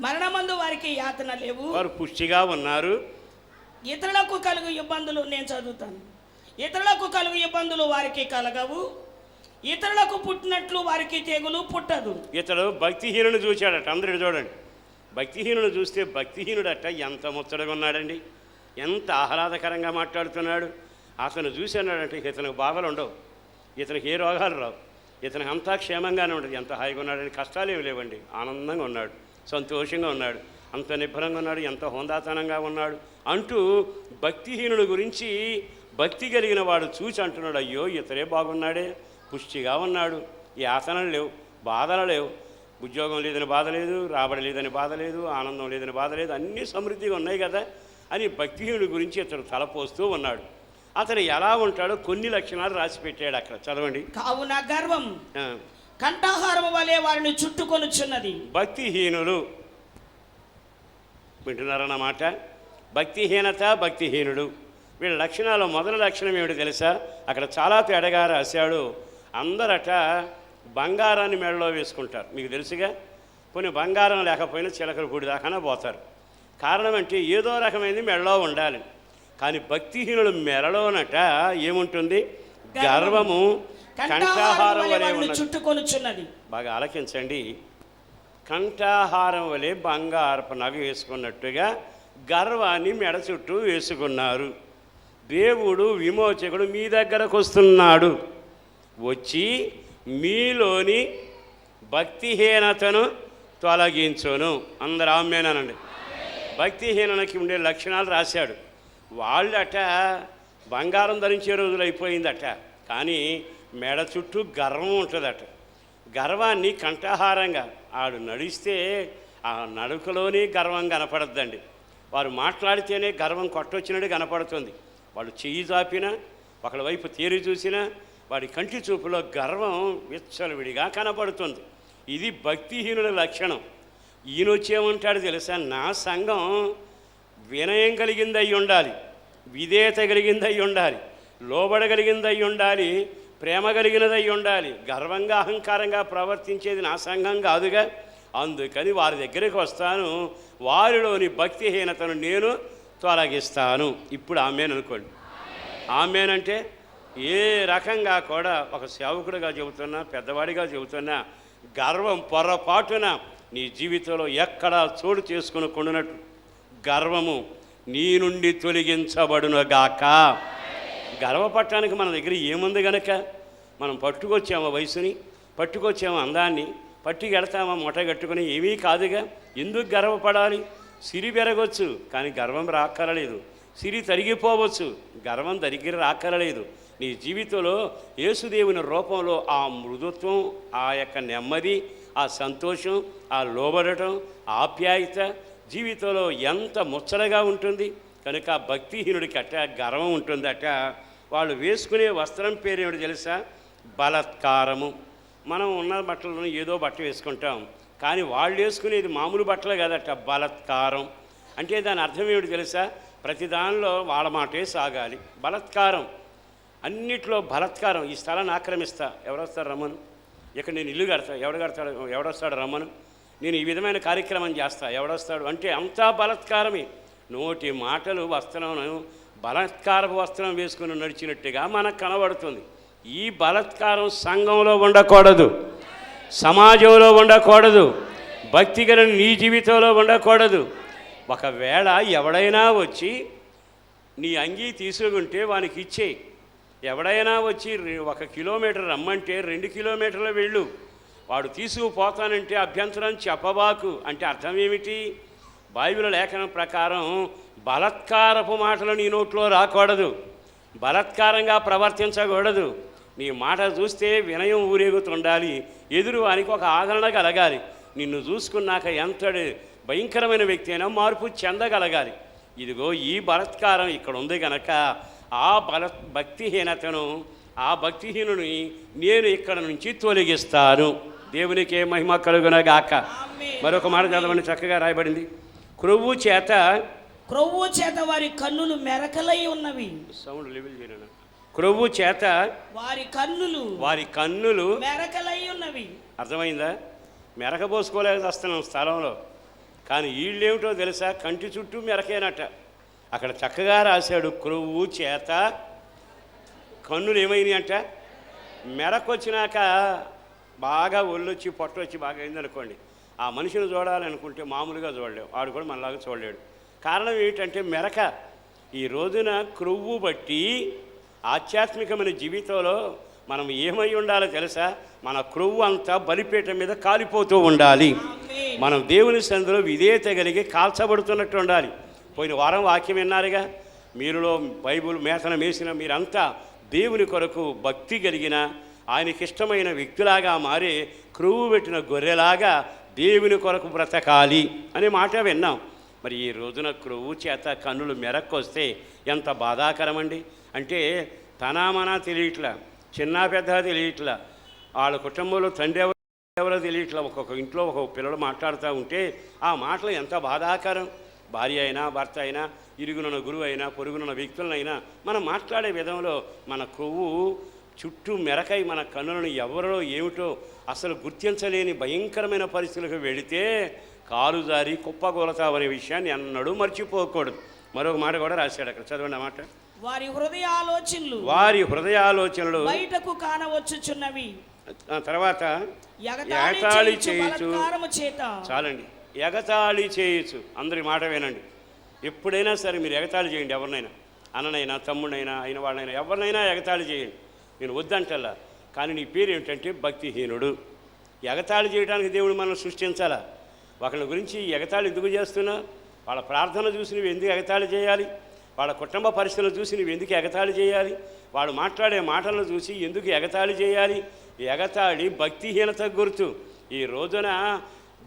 మరణమందు వారికి యాతన లేవు, వారు పుష్టిగా ఉన్నారు. ఇతరులకు కలుగు ఇబ్బందులు, నేను చదువుతాను, ఇతరులకు కలుగు ఇబ్బందులు వారికి కలగవు, ఇతరులకు పుట్టినట్లు వారికి తెగులు పుట్టదు. ఇతడు భక్తిహీనుని చూశాడట. అందరూ చూడండి, భక్తిహీనుని చూస్తే భక్తిహీనుడట ఎంత ముచ్చటగా ఉన్నాడండి, ఎంత ఆహ్లాదకరంగా మాట్లాడుతున్నాడు. అతను చూసి అన్నాడంటే ఇతనికి బాధలు ఉండవు, ఇతనికి ఏ రోగాలు రావు, ఇతనికి అంతా క్షేమంగానే ఉంటుంది. ఎంత హాయిగా ఉన్నాడని, కష్టాలు ఏమి లేవండి, ఆనందంగా ఉన్నాడు, సంతోషంగా ఉన్నాడు, అంత నిబ్బరంగా ఉన్నాడు, ఎంత హోందాతనంగా ఉన్నాడు అంటూ భక్తిహీనుడి గురించి భక్తి కలిగిన వాడు చూసి అంటున్నాడు, అయ్యో ఇతరే బాగున్నాడే, పుష్టిగా ఉన్నాడు, ఈ ఆసనలు లేవు, బాధలు లేవు, ఉద్యోగం లేదని బాధ లేదు, రాబడి లేదని బాధ లేదు, ఆనందం లేదని బాధ లేదు, అన్నీ సమృద్ధిగా ఉన్నాయి కదా అని భక్తిహీనుడి గురించి ఇతడు తలపోస్తూ ఉన్నాడు. అతను ఎలా ఉంటాడో కొన్ని లక్షణాలు రాసి పెట్టాడు అక్కడ. చదవండి. కావున గర్వం కంఠాహారం వలె వారిని చుట్టుకొనుచున్నది. భక్తిహీనులు వింటున్నారన్నమాట. భక్తిహీనత, భక్తిహీనుడు, వీళ్ళ లక్షణాలు మొదటి లక్షణం ఏమిటి తెలుసా? అక్కడ చాలా తేడాగా రాశాడు. అందరట బంగారాన్ని మెడలో వేసుకుంటారు, మీకు తెలుసుగా. కొన్ని బంగారం లేకపోయినా చిలకల పూడి దాకానే పోతారు. కారణం అంటే ఏదో రకమైనది మెడలో ఉండాలి. కానీ భక్తిహీనుల మెడలోనట ఏముంటుంది? గర్వము కంఠాహారం వలె చుట్టుకొనుచున్నది. బాగా ఆలకించండి. కంఠాహారం వలె బంగారపు నగ వేసుకున్నట్టుగా గర్వాన్ని మెడ చుట్టూ వేసుకున్నారు. దేవుడు విమోచకుడు మీ దగ్గరకు వస్తున్నాడు, వచ్చి మీలోని భక్తిహీనతను తొలగించును. అందరూ ఆమేనండి. భక్తిహీనకి ఉండే లక్షణాలు రాశాడు. వాళ్ళట బంగారం ధరించే రోజులు అయిపోయిందట, కానీ మెడ చుట్టూ గర్వం ఉంటుందట. గర్వాన్ని కంఠాహారంగా ఆడు నడిస్తే ఆ నడుకలోనే గర్వం కనపడద్దండి. వారు మాట్లాడితేనే గర్వం కొట్టొచ్చినట్టు కనపడుతుంది. వాళ్ళు చెయ్యి చాపినా, ఒకళ్ళ వైపు తేరి చూసినా వాడి కంటి చూపులో గర్వం విచ్చలవిడిగా కనపడుతుంది. ఇది భక్తిహీనుల లక్షణం. ఈయన వచ్చేమంటాడు తెలుసా? నా సంఘం వినయం కలిగింది అయి ఉండాలి, విధేయత కలిగింది అయి ఉండాలి, లోబడగలిగింది అయి ఉండాలి, ప్రేమ కలిగినది అయి ఉండాలి. గర్వంగా అహంకారంగా ప్రవర్తించేది నా సంఘం కాదుగా. అందుకని వారి దగ్గరికి వస్తాను, వారిలోని భక్తిహీనతను నేను తొలగిస్తాను. ఇప్పుడు ఆమేన్ అనుకోండి. ఆమేన్ అంటే ఏ రకంగా కూడా ఒక సేవకుడిగా చెబుతున్నా, పెద్దవాడిగా చెబుతున్నా, గర్వం పొరపాటున నీ జీవితంలో ఎక్కడా చోటు చేసుకుని కొండునట్టు గర్వము నీ నుండి తొలగించబడునుగాక. గర్వపడటానికి మన దగ్గర ఏముంది గనక? మనం పట్టుకొచ్చామా వయసుని, పట్టుకొచ్చామా అందాన్ని, పట్టుకెడతామా మొటగట్టుకుని? ఏమీ కాదుగా. ఎందుకు గర్వపడాలి? సిరి పెరగవచ్చు కానీ గర్వం రాక్కరలేదు, సిరి తరిగిపోవచ్చు, గర్వం దగ్గర రాక్కరలేదు. నీ జీవితంలో యేసుదేవుని రూపంలో ఆ మృదుత్వం, ఆ యొక్క నెమ్మది, ఆ సంతోషం, ఆ లోబడటం, ఆప్యాయత జీవితంలో ఎంత ముచ్చటగా ఉంటుంది. కనుక భక్తిహీనుడికి అట్ట గర్వం ఉంటుందట. వాళ్ళు వేసుకునే వస్త్రం పేరేమిటి తెలుసా? బలత్కారము. మనం ఉన్న బట్టలను ఏదో బట్ట వేసుకుంటాం, కానీ వాళ్ళు వేసుకునేది మామూలు బట్టలు కాదట, బలత్కారం. అంటే దాని అర్థం ఏమిటి తెలుసా? ప్రతి దానిలో వాళ్ళ మాటే సాగాలి. బలత్కారం, అన్నిట్లో బలత్కారం. ఈ స్థలాన్ని ఆక్రమిస్తా, ఎవరొస్తారు రమ్మను, ఇక్కడ నేను ఇల్లు కడతా, ఎవడొస్తాడు రమ్మను, నేను ఈ విధమైన కార్యక్రమం చేస్తా, ఎవడొస్తాడు అంటే అంతా బలత్కారమే. నోటి మాటలు వస్త్రం బలత్కారపు వస్త్రం వేసుకుని నడిచినట్టుగా మనకు కనబడుతుంది. ఈ బలత్కారం సంఘంలో ఉండకూడదు, సమాజంలో ఉండకూడదు, భక్తిగల నీ జీవితంలో ఉండకూడదు. ఒకవేళ ఎవడైనా వచ్చి నీ అంగీ తీసుకుంటే వానికి ఇచ్చేయి. ఎవడైనా వచ్చి 1 కిలోమీటర్ రమ్మంటే 2 కిలోమీటర్లు వెళ్ళు. వాడు తీసుకుపోతానంటే అభ్యంతరం చెప్పబాకు. అంటే అర్థం ఏమిటి? బైబిల్ లేఖనం ప్రకారం బలత్కారపు మాటలు నీ నోట్లో రాకూడదు, బలత్కారంగా ప్రవర్తించకూడదు. నీ మాట చూస్తే వినయం ఊరేగుతుండాలి, ఎదురు వానికి ఒక ఆదరణ కలగాలి. నిన్ను చూసుకున్నాక ఎంతటి భయంకరమైన వ్యక్తి అయినా మార్పు చెందగలగాలి. ఇదిగో ఈ బలత్కారం ఇక్కడ ఉంది కనుక ఆ భక్తిహీనతను, ఆ భక్తిహీనుని నేను ఇక్కడ నుంచి తొలగిస్తాను. దేవునికి మహిమ కలుగునగాక. మరొక మాట చదవండి, చక్కగా రాయబడింది. క్రొవ్వు చేత వారి కన్నులు మెరకలై ఉన్నవి. సౌండ్ లెవెల్ చేయను. క్రొవ్వు చేత వారి కన్నులు మెరకలై ఉన్నవి. అర్థమైందా? మెరకబోసుకోలేదు వస్తున్నాం స్థలంలో, కానీ వీళ్ళేమిటో తెలుసా, కంటి చుట్టూ మెరకేనట. అక్కడ చక్కగా రాశాడు, క్రొవ్వు చేత కన్నులు ఏమైనాయి అంట, మెరకొచ్చినాక బాగా ఒళ్ళొచ్చి పొట్టొచ్చి బాగా అయిందనుకోండి, ఆ మనిషిని చూడాలనుకుంటే మామూలుగా చూడలేవు, వాడు కూడా మనలాగా చూడలేడు. కారణం ఏమిటంటే మెరక. ఈ రోజున క్రొవ్వు బట్టి ఆధ్యాత్మికమైన జీవితంలో మనం ఏమై ఉండాలో తెలుసా, మన క్రొవ్వు అంతా బలిపీఠ మీద కాలిపోతూ ఉండాలి. మనం దేవుని సన్నిధిలో విధేయత కలిగి కాల్చబడుతున్నట్టు ఉండాలి. పోయిన వారం వాక్యం విన్నారుగా, మీరులో బైబుల్ మేతన వేసిన మీరంతా దేవుని కొరకు భక్తి కలిగిన ఆయనకిష్టమైన వ్యక్తులాగా మారి క్రొవ్వు పెట్టిన గొర్రెలాగా దేవుని కొరకు బ్రతకాలి అనే మాట విన్నాం. మరి ఈ రోజున క్రొవ్వు చేత కన్నులు మెరక్కొస్తే ఎంత బాధాకరమండి. అంటే తనామనా తెలియట్లా, చిన్న పెద్ద తెలియట్లా, వాళ్ళ కుటుంబంలో తండ్రి ఎవరో తెలియట్లా, ఒక్కొక్క ఇంట్లో ఒక్కొక్క పిల్లలు మాట్లాడుతూ ఉంటే ఆ మాటలు ఎంత బాధాకరం. భార్య అయినా భర్త అయినా ఇరుగునున్న గురువు అయినా పొరుగునున్న వ్యక్తులనైనా మనం మాట్లాడే విధంలో మన కొవ్వు చుట్టూ మెరకై మన కన్నులను ఎవరో ఏమిటో అసలు గుర్తించలేని భయంకరమైన పరిస్థితులకు వెళితే కాలు జారి కుప్పగొలతావనే విషయాన్ని అన్నడూ మర్చిపోకూడదు. మరొక మాట కూడా రాశాడు అక్కడ, చదవండి ఆ మాట. వారి హృదయాలోచనలు బయటకు కానవచ్చుచున్నవి. తర్వాత ఎగతాళి చేయొచ్చు. చాలండి, ఎగతాళి చేయొచ్చు. అందరి మాట వినండి. ఎప్పుడైనా సరే మీరు ఎగతాళి చేయండి, ఎవరినైనా, అన్ననైనా తమ్ముడైనా అయిన వాళ్ళైనా ఎవరినైనా ఎగతాళి చేయండి, నేను వద్దంటల్లా. కానీ నీ పేరు ఏమిటంటే భక్తిహీనుడు. ఎగతాళి చేయడానికి దేవుడు మనం సృష్టించాలా? ఒకళ్ళ గురించి ఎగతాళి ఎందుకు చేస్తున్నా? వాళ్ళ ప్రార్థన చూసి నువ్వు ఎందుకు ఎగతాళి చేయాలి? వాళ్ళ కుటుంబ పరిస్థితులు చూసి నువ్వు ఎందుకు ఎగతాళి చేయాలి? వాడు మాట్లాడే మాటలను చూసి ఎందుకు ఎగతాళి చేయాలి? ఎగతాళి భక్తిహీనత గుర్తు. ఈ రోజున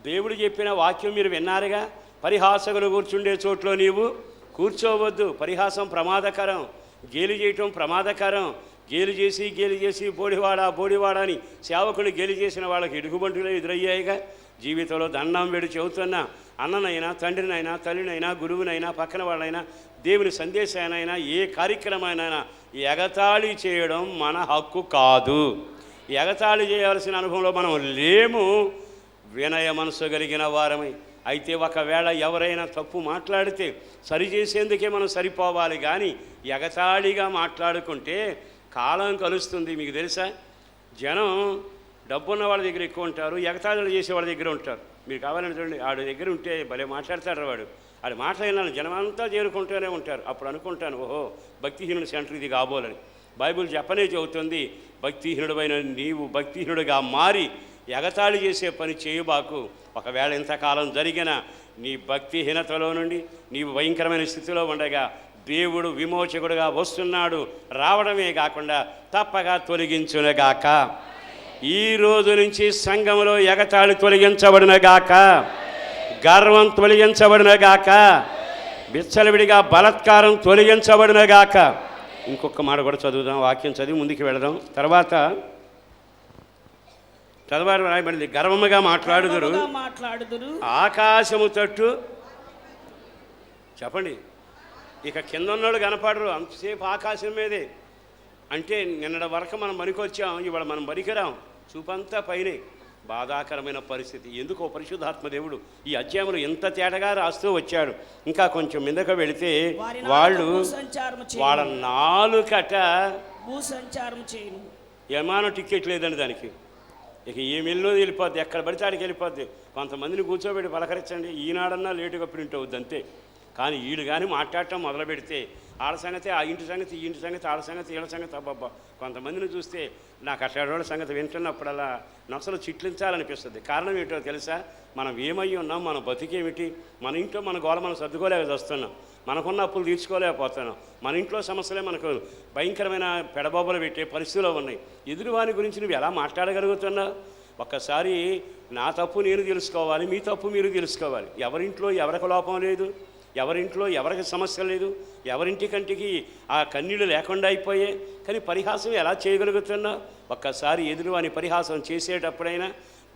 దేవుడు చెప్పిన వాక్యం మీరు విన్నారుగా, పరిహాసకులు కూర్చుండే చోట్లో నీవు కూర్చోవద్దు. పరిహాసం ప్రమాదకరం, గేలి చేయటం ప్రమాదకరం. గేలి చేసి బోడివాడా అని సేవకుని గేలి చేసిన వాళ్ళకి ఇరుగుబంటులు ఎదురయ్యాయిగా. జీవితంలో దండం వేడి చెబుతున్నా, అన్ననైనా తండ్రినైనా తల్లినైనా గురువునైనా పక్కన వాళ్ళైనా దేవుని సందేశానైనా ఏ కార్యక్రమానైనా ఎగతాళి చేయడం మన హక్కు కాదు. ఎగతాళి చేయాల్సిన అనుభవంలో మనం లేము. వినయ మనసు కలిగిన వారమై అయితే ఒకవేళ ఎవరైనా తప్పు మాట్లాడితే సరిచేసేందుకే మనం సరిపోవాలి, కానీ ఎగతాళిగా మాట్లాడుకుంటే కాలం కలుస్తుంది. మీకు తెలుసా, జనం డబ్బున్న వాళ్ళ దగ్గర ఎక్కువ ఉంటారు, ఎగతాళిలు చేసే వాళ్ళ దగ్గర ఉంటారు. మీరు కావాలని చూడండి, ఆడి దగ్గర ఉంటే భలే మాట్లాడతాడు వాడు. ఆడి మాట్లాడిన జనం అంతా చేరుకుంటూనే ఉంటారు. అప్పుడు అనుకుంటాను, ఓహో భక్తిహీనుడి సెంటర్ ఇది కాబోలని. బైబిల్ చెప్పనే చెబుతుంది, భక్తిహీనుడైన నీవు భక్తిహీనుడిగా మారి ఎగతాళి చేసే పని చేయబాకు. ఒకవేళ ఇంతకాలం జరిగిన నీ భక్తిహీనతలో నుండి నీవు భయంకరమైన స్థితిలో ఉండగా దేవుడు విమోచకుడుగా వస్తున్నాడు. రావడమే కాకుండా తప్పగా తొలగించునగాక. ఈ రోజు నుంచి సంఘంలో ఎగతాళి తొలగించబడినగాక, గర్వం తొలగించబడినగాక, విచ్చలవిడిగా బలత్కారం తొలగించబడినగాక. ఇంకొక మాట కూడా చదువుదాం, వాక్యం చదివి ముందుకు వెళదాం. తర్వాత చదవాలి రాయబడింది, గర్వముగా మాట్లాడుదురు ఆకాశము తట్టు. చెప్పండి, ఇక కింద ఉన్నాడు కనపడరు, అంతసేపు ఆకాశం మీదే. అంటే నిన్నటి వరకు మనం పనికొచ్చాం, ఇవాళ మనం పనికిరాం, చూపంతా పైనే. బాధాకరమైన పరిస్థితి. ఎందుకో పరిశుద్ధాత్మ దేవుడు ఈ అధ్యాయంలో ఎంత తేటగా రాస్తూ వచ్చాడు. ఇంకా కొంచెం మీదకు వెళితే వాళ్ళు వాళ్ళ నాలుకట భూసంచారం చేయను. విమానం టికెట్ లేదండి దానికి. ఇక ఏమిల్లో వెళ్ళిపోద్ది, ఎక్కడ పడితే ఆడికి వెళ్ళిపోద్ది. కొంతమందిని కూర్చోబెట్టి పలకరించండి, ఈనాడన్నా లేటుగా ప్రింట్ అవుద్ది అంతే. కానీ వీళ్ళు కానీ మాట్లాడటం మొదలు పెడితే ఆడ సంగతి ఆ ఇంటి సంగతి, ఈ ఇంటి సంగతి, ఆడ సంగతి, వీళ్ళ సంగతి, అబ్బాబ్బా. కొంతమందిని చూస్తే నాకు అట్లాడోళ్ళ సంగతి వింటున్నప్పుడల్లా నొసలు చిట్లించాలనిపిస్తుంది. కారణం ఏంటో తెలుసా, మనం ఏమై ఉన్నాం, మన బతికేమిటి, మన ఇంట్లో మన గోల మనం సర్దుకోలేక వస్తున్నాం, మనకున్న అప్పులు తీర్చుకోలేకపోతున్నాం, మన ఇంట్లో సమస్యలే మనకు భయంకరమైన పెడబొబ్బలు పెట్టే పరిస్థితిలో ఉన్నాయి. ఎదురువాని గురించి నువ్వు ఎలా మాట్లాడగలుగుతున్నావు? ఒక్కసారి నా తప్పు నేను తెలుసుకోవాలి, మీ తప్పు మీరు తెలుసుకోవాలి. ఎవరింట్లో ఎవరికి లోపం లేదు, ఎవరింట్లో ఎవరికి సమస్య లేదు, ఎవరింటికంటికి ఆ కన్నీళ్ళు లేకుండా అయిపోయాయి. కానీ పరిహాసం ఎలా చేయగలుగుతున్నా? ఒక్కసారి ఎదురు అని పరిహాసం చేసేటప్పుడైనా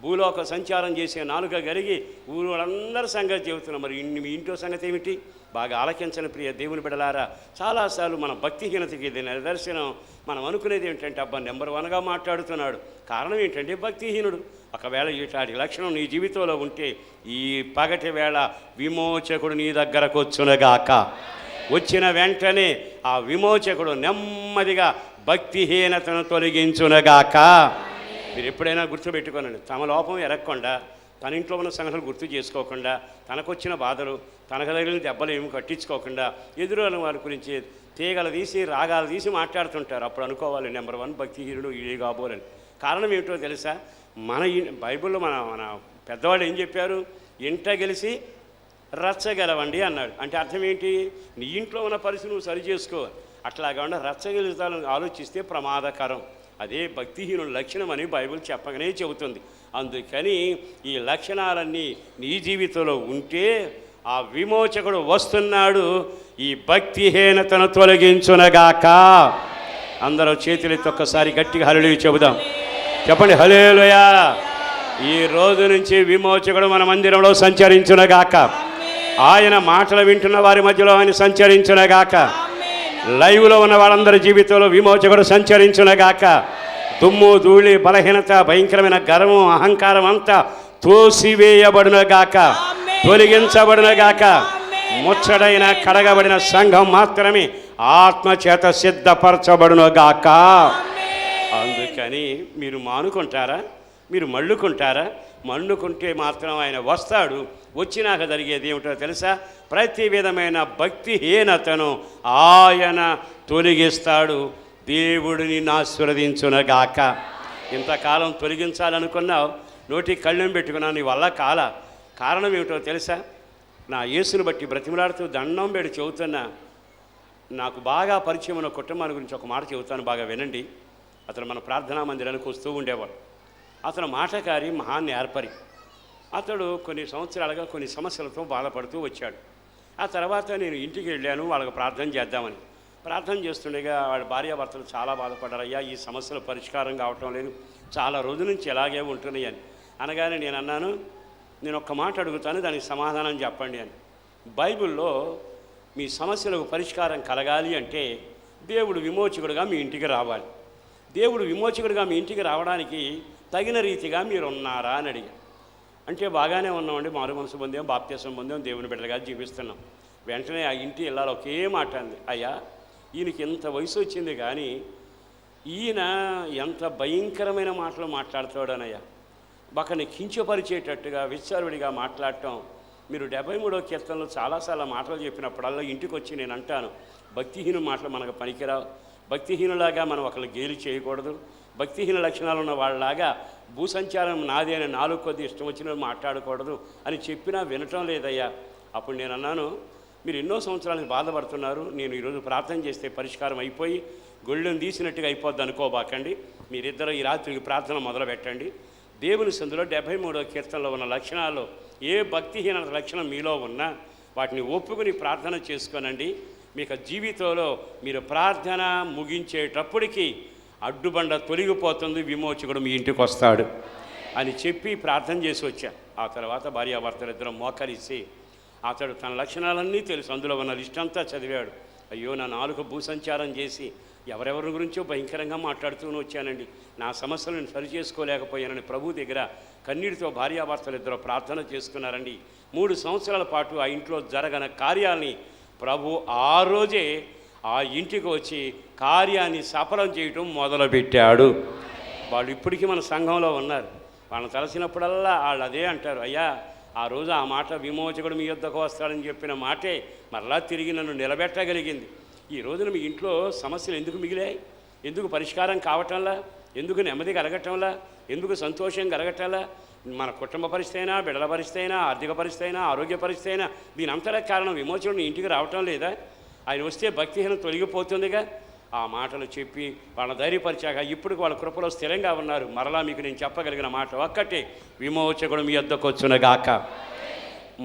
భూలోక సంచారం చేసే నాలుక కలిగి ఊరు వాళ్ళందరి సంగతి చెబుతున్నాం. మరి మీ ఇంట్లో సంగతి ఏమిటి? బాగా ఆలకించని ప్రియ దేవుని బిడలారా, చాలాసార్లు మన భక్తిహీనతకి ఇది నిదర్శనం. మనం అనుకునేది ఏంటంటే అబ్బా నెంబర్ 1గా మాట్లాడుతున్నాడు. కారణం ఏంటంటే భక్తిహీనుడు. ఒకవేళ ఇట్లాంటి లక్షణం నీ జీవితంలో ఉంటే ఈ పగటి వేళ విమోచకుడు నీ దగ్గరకు వచ్చునగాక. వచ్చిన వెంటనే ఆ విమోచకుడు నెమ్మదిగా భక్తిహీనతను తొలగించునగాక. మీరు ఎప్పుడైనా గుర్తుపెట్టుకోనండి, తమ లోపం ఎరగకుండా, తన ఇంట్లో ఉన్న సంగతులు గుర్తు చేసుకోకుండా, తనకొచ్చిన బాధలు, తనకు తగిలిన దెబ్బలు ఏమి కట్టించుకోకుండా ఎదురు వారి గురించి తీగలు తీసి రాగాలు తీసి మాట్లాడుతుంటారు. అప్పుడు అనుకోవాలి నెంబర్ 1 భక్తిహీనుడు ఇది కాబోలని. కారణం ఏమిటో తెలుసా? మన బైబిల్లో మన పెద్దవాళ్ళు ఏం చెప్పారు? ఇంట గెలిచి రచ్చగలవండి అన్నాడు. అంటే అర్థం ఏంటి? నీ ఇంట్లో ఉన్న పరిస్థితి నువ్వు సరి చేసుకో. అట్లాగా రచ్చగలుగుతాలని ఆలోచిస్తే ప్రమాదకరం. అదే భక్తిహీనుల లక్షణం అని బైబిల్ చెప్పగానే చెబుతుంది. అందుకని ఈ లక్షణాలన్నీ నీ జీవితంలో ఉంటే ఆ విమోచకుడు వస్తున్నాడు, ఈ భక్తిహీనతను తొలగించునగాక. అందరూ చేతులెత్తి ఒక్కసారి గట్టిగా హల్లెలూయా చెబుదాం. చెప్పండి హల్లెలూయా. ఈ రోజు నుంచి విమోచకుడు మన మందిరంలో సంచరించునగాక. ఆయన మాటలు వింటున్న వారి మధ్యలో ఆయన సంచరించునగాక. లైవ్లో ఉన్న వాళ్ళందరి జీవితంలో విమోచకుడు సంచరించునగాక. దుమ్ము ధూళి బలహీనత భయంకరమైన గర్వం అహంకారం అంతా తోసివేయబడునగాక, తొలగించబడునగాక. ముచ్చడైన కడగబడిన సంఘం మాత్రమే ఆత్మచేత సిద్ధపరచబడునగాక. అందుకని మీరు మానుకుంటారా? మీరు మళ్ళుకుంటారా? మన్నుకుంటే మాత్రం ఆయన వస్తాడు. వచ్చినాక జరిగేది ఏమిటో తెలుసా? ప్రతి విధమైన భక్తిహీనతను ఆయన తొలగిస్తాడు. దేవుడిని ఆశీర్వదించునగాక. ఇంతకాలం తొలగించాలనుకున్నావు, నోటికి కళ్ళెం పెట్టుకున్నావు, నీ వల్ల కారణం ఏమిటో తెలుసా? నా యేసుని బట్టి బ్రతిమలాడుతూ దండం పెట్టి చెబుతున్నా. నాకు బాగా పరిచయం ఉన్న కుటుంబాన్ని గురించి ఒక మాట చెబుతాను, బాగా వినండి. అతను మన ప్రార్థనా మందిరానికి వస్తూ ఉండేవాడు. అతను మాటకారి, మహా నేర్పరి. అతడు కొన్ని సంవత్సరాలుగా కొన్ని సమస్యలతో బాధపడుతూ వచ్చాడు. ఆ తర్వాత నేను ఇంటికి వెళ్ళాను వాళ్ళకి ప్రార్థన చేద్దామని. ప్రార్థన చేస్తుండగా వాడి భార్యాభర్తలు చాలా బాధపడ్డారు. అయ్యా ఈ సమస్యలు పరిష్కారం కావటం లేదు, చాలా రోజుల నుంచి ఎలాగే ఉంటున్నాయి అని అనగానే నేను అన్నాను, నేను ఒక్క మాట అడుగుతాను, దానికి సమాధానం చెప్పండి అని. బైబిల్లో మీ సమస్యలకు పరిష్కారం కలగాలి అంటే దేవుడు విమోచకుడుగా మీ ఇంటికి రావాలి. దేవుడు విమోచకుడిగా మీ ఇంటికి రావడానికి తగిన రీతిగా మీరు ఉన్నారా అని అడిగా. అంటే బాగానే ఉన్నామండి, మారు మనసు పొందాం, బాప్తిసం పొందాం, దేవుని బిడ్డలుగా జీవిస్తున్నాం. వెంటనే ఆ ఇంటి ఇళ్ళలో ఒకే మాట అంది, అయ్యా ఈయనకి ఎంత వయసు వచ్చింది కానీ ఈయన ఎంత భయంకరమైన మాటలు మాట్లాడుతాడనయ్యా. ఒకరిని కించపరిచేటట్టుగా విచ్చలవిడిగా మాట్లాడటం. మీరు 73వ కీర్తనలో చాలాసార్లు మాటలు చెప్పినప్పుడల్లా ఇంటికి వచ్చి నేను అంటాను, భక్తిహీన మాటలు మనకు పనికిరావు, భక్తిహీనులాగా మనం ఒకళ్ళు గేలి చేయకూడదు, భక్తిహీన లక్షణాలు ఉన్న వాళ్ళలాగా భూసంచారం నాది అని నాలుగు కొద్ది ఇష్టం వచ్చినవి మాట్లాడకూడదు అని చెప్పినా వినటం లేదయ్యా. అప్పుడు నేను అన్నాను, మీరు ఎన్నో సంవత్సరాలకు బాధపడుతున్నారు, నేను ఈరోజు ప్రార్థన చేస్తే పరిష్కారం అయిపోయి గొళ్ళెను తీసినట్టుగా అయిపోద్ది అనుకోబాకండి. మీరిద్దరూ ఈ రాత్రికి ప్రార్థన మొదలు పెట్టండి. దేవుని సందులో 73వ కీర్తనలో ఉన్న లక్షణాల్లో ఏ భక్తిహీన లక్షణం మీలో ఉన్నా వాటిని ఒప్పుకుని ప్రార్థన చేసుకోనండి. మీకు జీవితంలో మీరు ప్రార్థన ముగించేటప్పటికి అడ్డుబండ తొలగిపోతుంది, విమోచకుడు మీ ఇంటికి వస్తాడు అని చెప్పి ప్రార్థన చేసి వచ్చా. ఆ తర్వాత భార్యాభర్తలు ఇద్దరం మోకరిసి అతడు తన లక్షణాలన్నీ తెలుసు, అందులో ఉన్న లిస్ట్ అంతా చదివాడు. అయ్యో నా నాలుక భూసంచారం చేసి ఎవరెవరి గురించో భయంకరంగా మాట్లాడుతూ వచ్చానండి, నా సమస్యలను సరి చేసుకోలేకపోయానని ప్రభు దగ్గర కన్నీటితో భార్యాభర్తలు ఇద్దరు ప్రార్థన చేసుకున్నారండి. 3 సంవత్సరాల పాటు ఆ ఇంట్లో జరగన కార్యాలని ప్రభు ఆ రోజే ఆ ఇంటికి వచ్చి కార్యాన్ని సఫలం చేయటం మొదలుపెట్టాడు. వాళ్ళు ఇప్పటికీ మన సంఘంలో ఉన్నారు. వాళ్ళని తలసినప్పుడల్లా వాళ్ళు అదే అంటారు, అయ్యా ఆ రోజు ఆ మాట విమోచకుడు మీ యొద్దకు వస్తాడని చెప్పిన మాటే మరలా తిరిగి నన్ను నిలబెట్టగలిగింది. ఈ రోజున మీ ఇంట్లో సమస్యలు ఎందుకు మిగిలాయి? ఎందుకు పరిష్కారం కావటంలా? ఎందుకు నెమ్మది కలగటంలా? ఎందుకు సంతోషం కలగటంలా? మన కుటుంబ పరిస్థితి అయినా, బిడ్డల పరిస్థితి అయినా, ఆర్థిక పరిస్థితి అయినా, ఆరోగ్య పరిస్థితి అయినా దీని అంతటా కారణం విమోచకుడు ఇంటికి రావటం లేదా? ఆయన వస్తే భక్తిహీనం తొలగిపోతుందిగా. ఆ మాటలు చెప్పి వాళ్ళ ధైర్యపరిచాక ఇప్పుడు వాళ్ళ కృపలో స్థిరంగా ఉన్నారు. మరలా మీకు నేను చెప్పగలిగిన మాట ఒక్కటే, విమోచకుడు మీ యొద్దకు వచ్చునుగాక.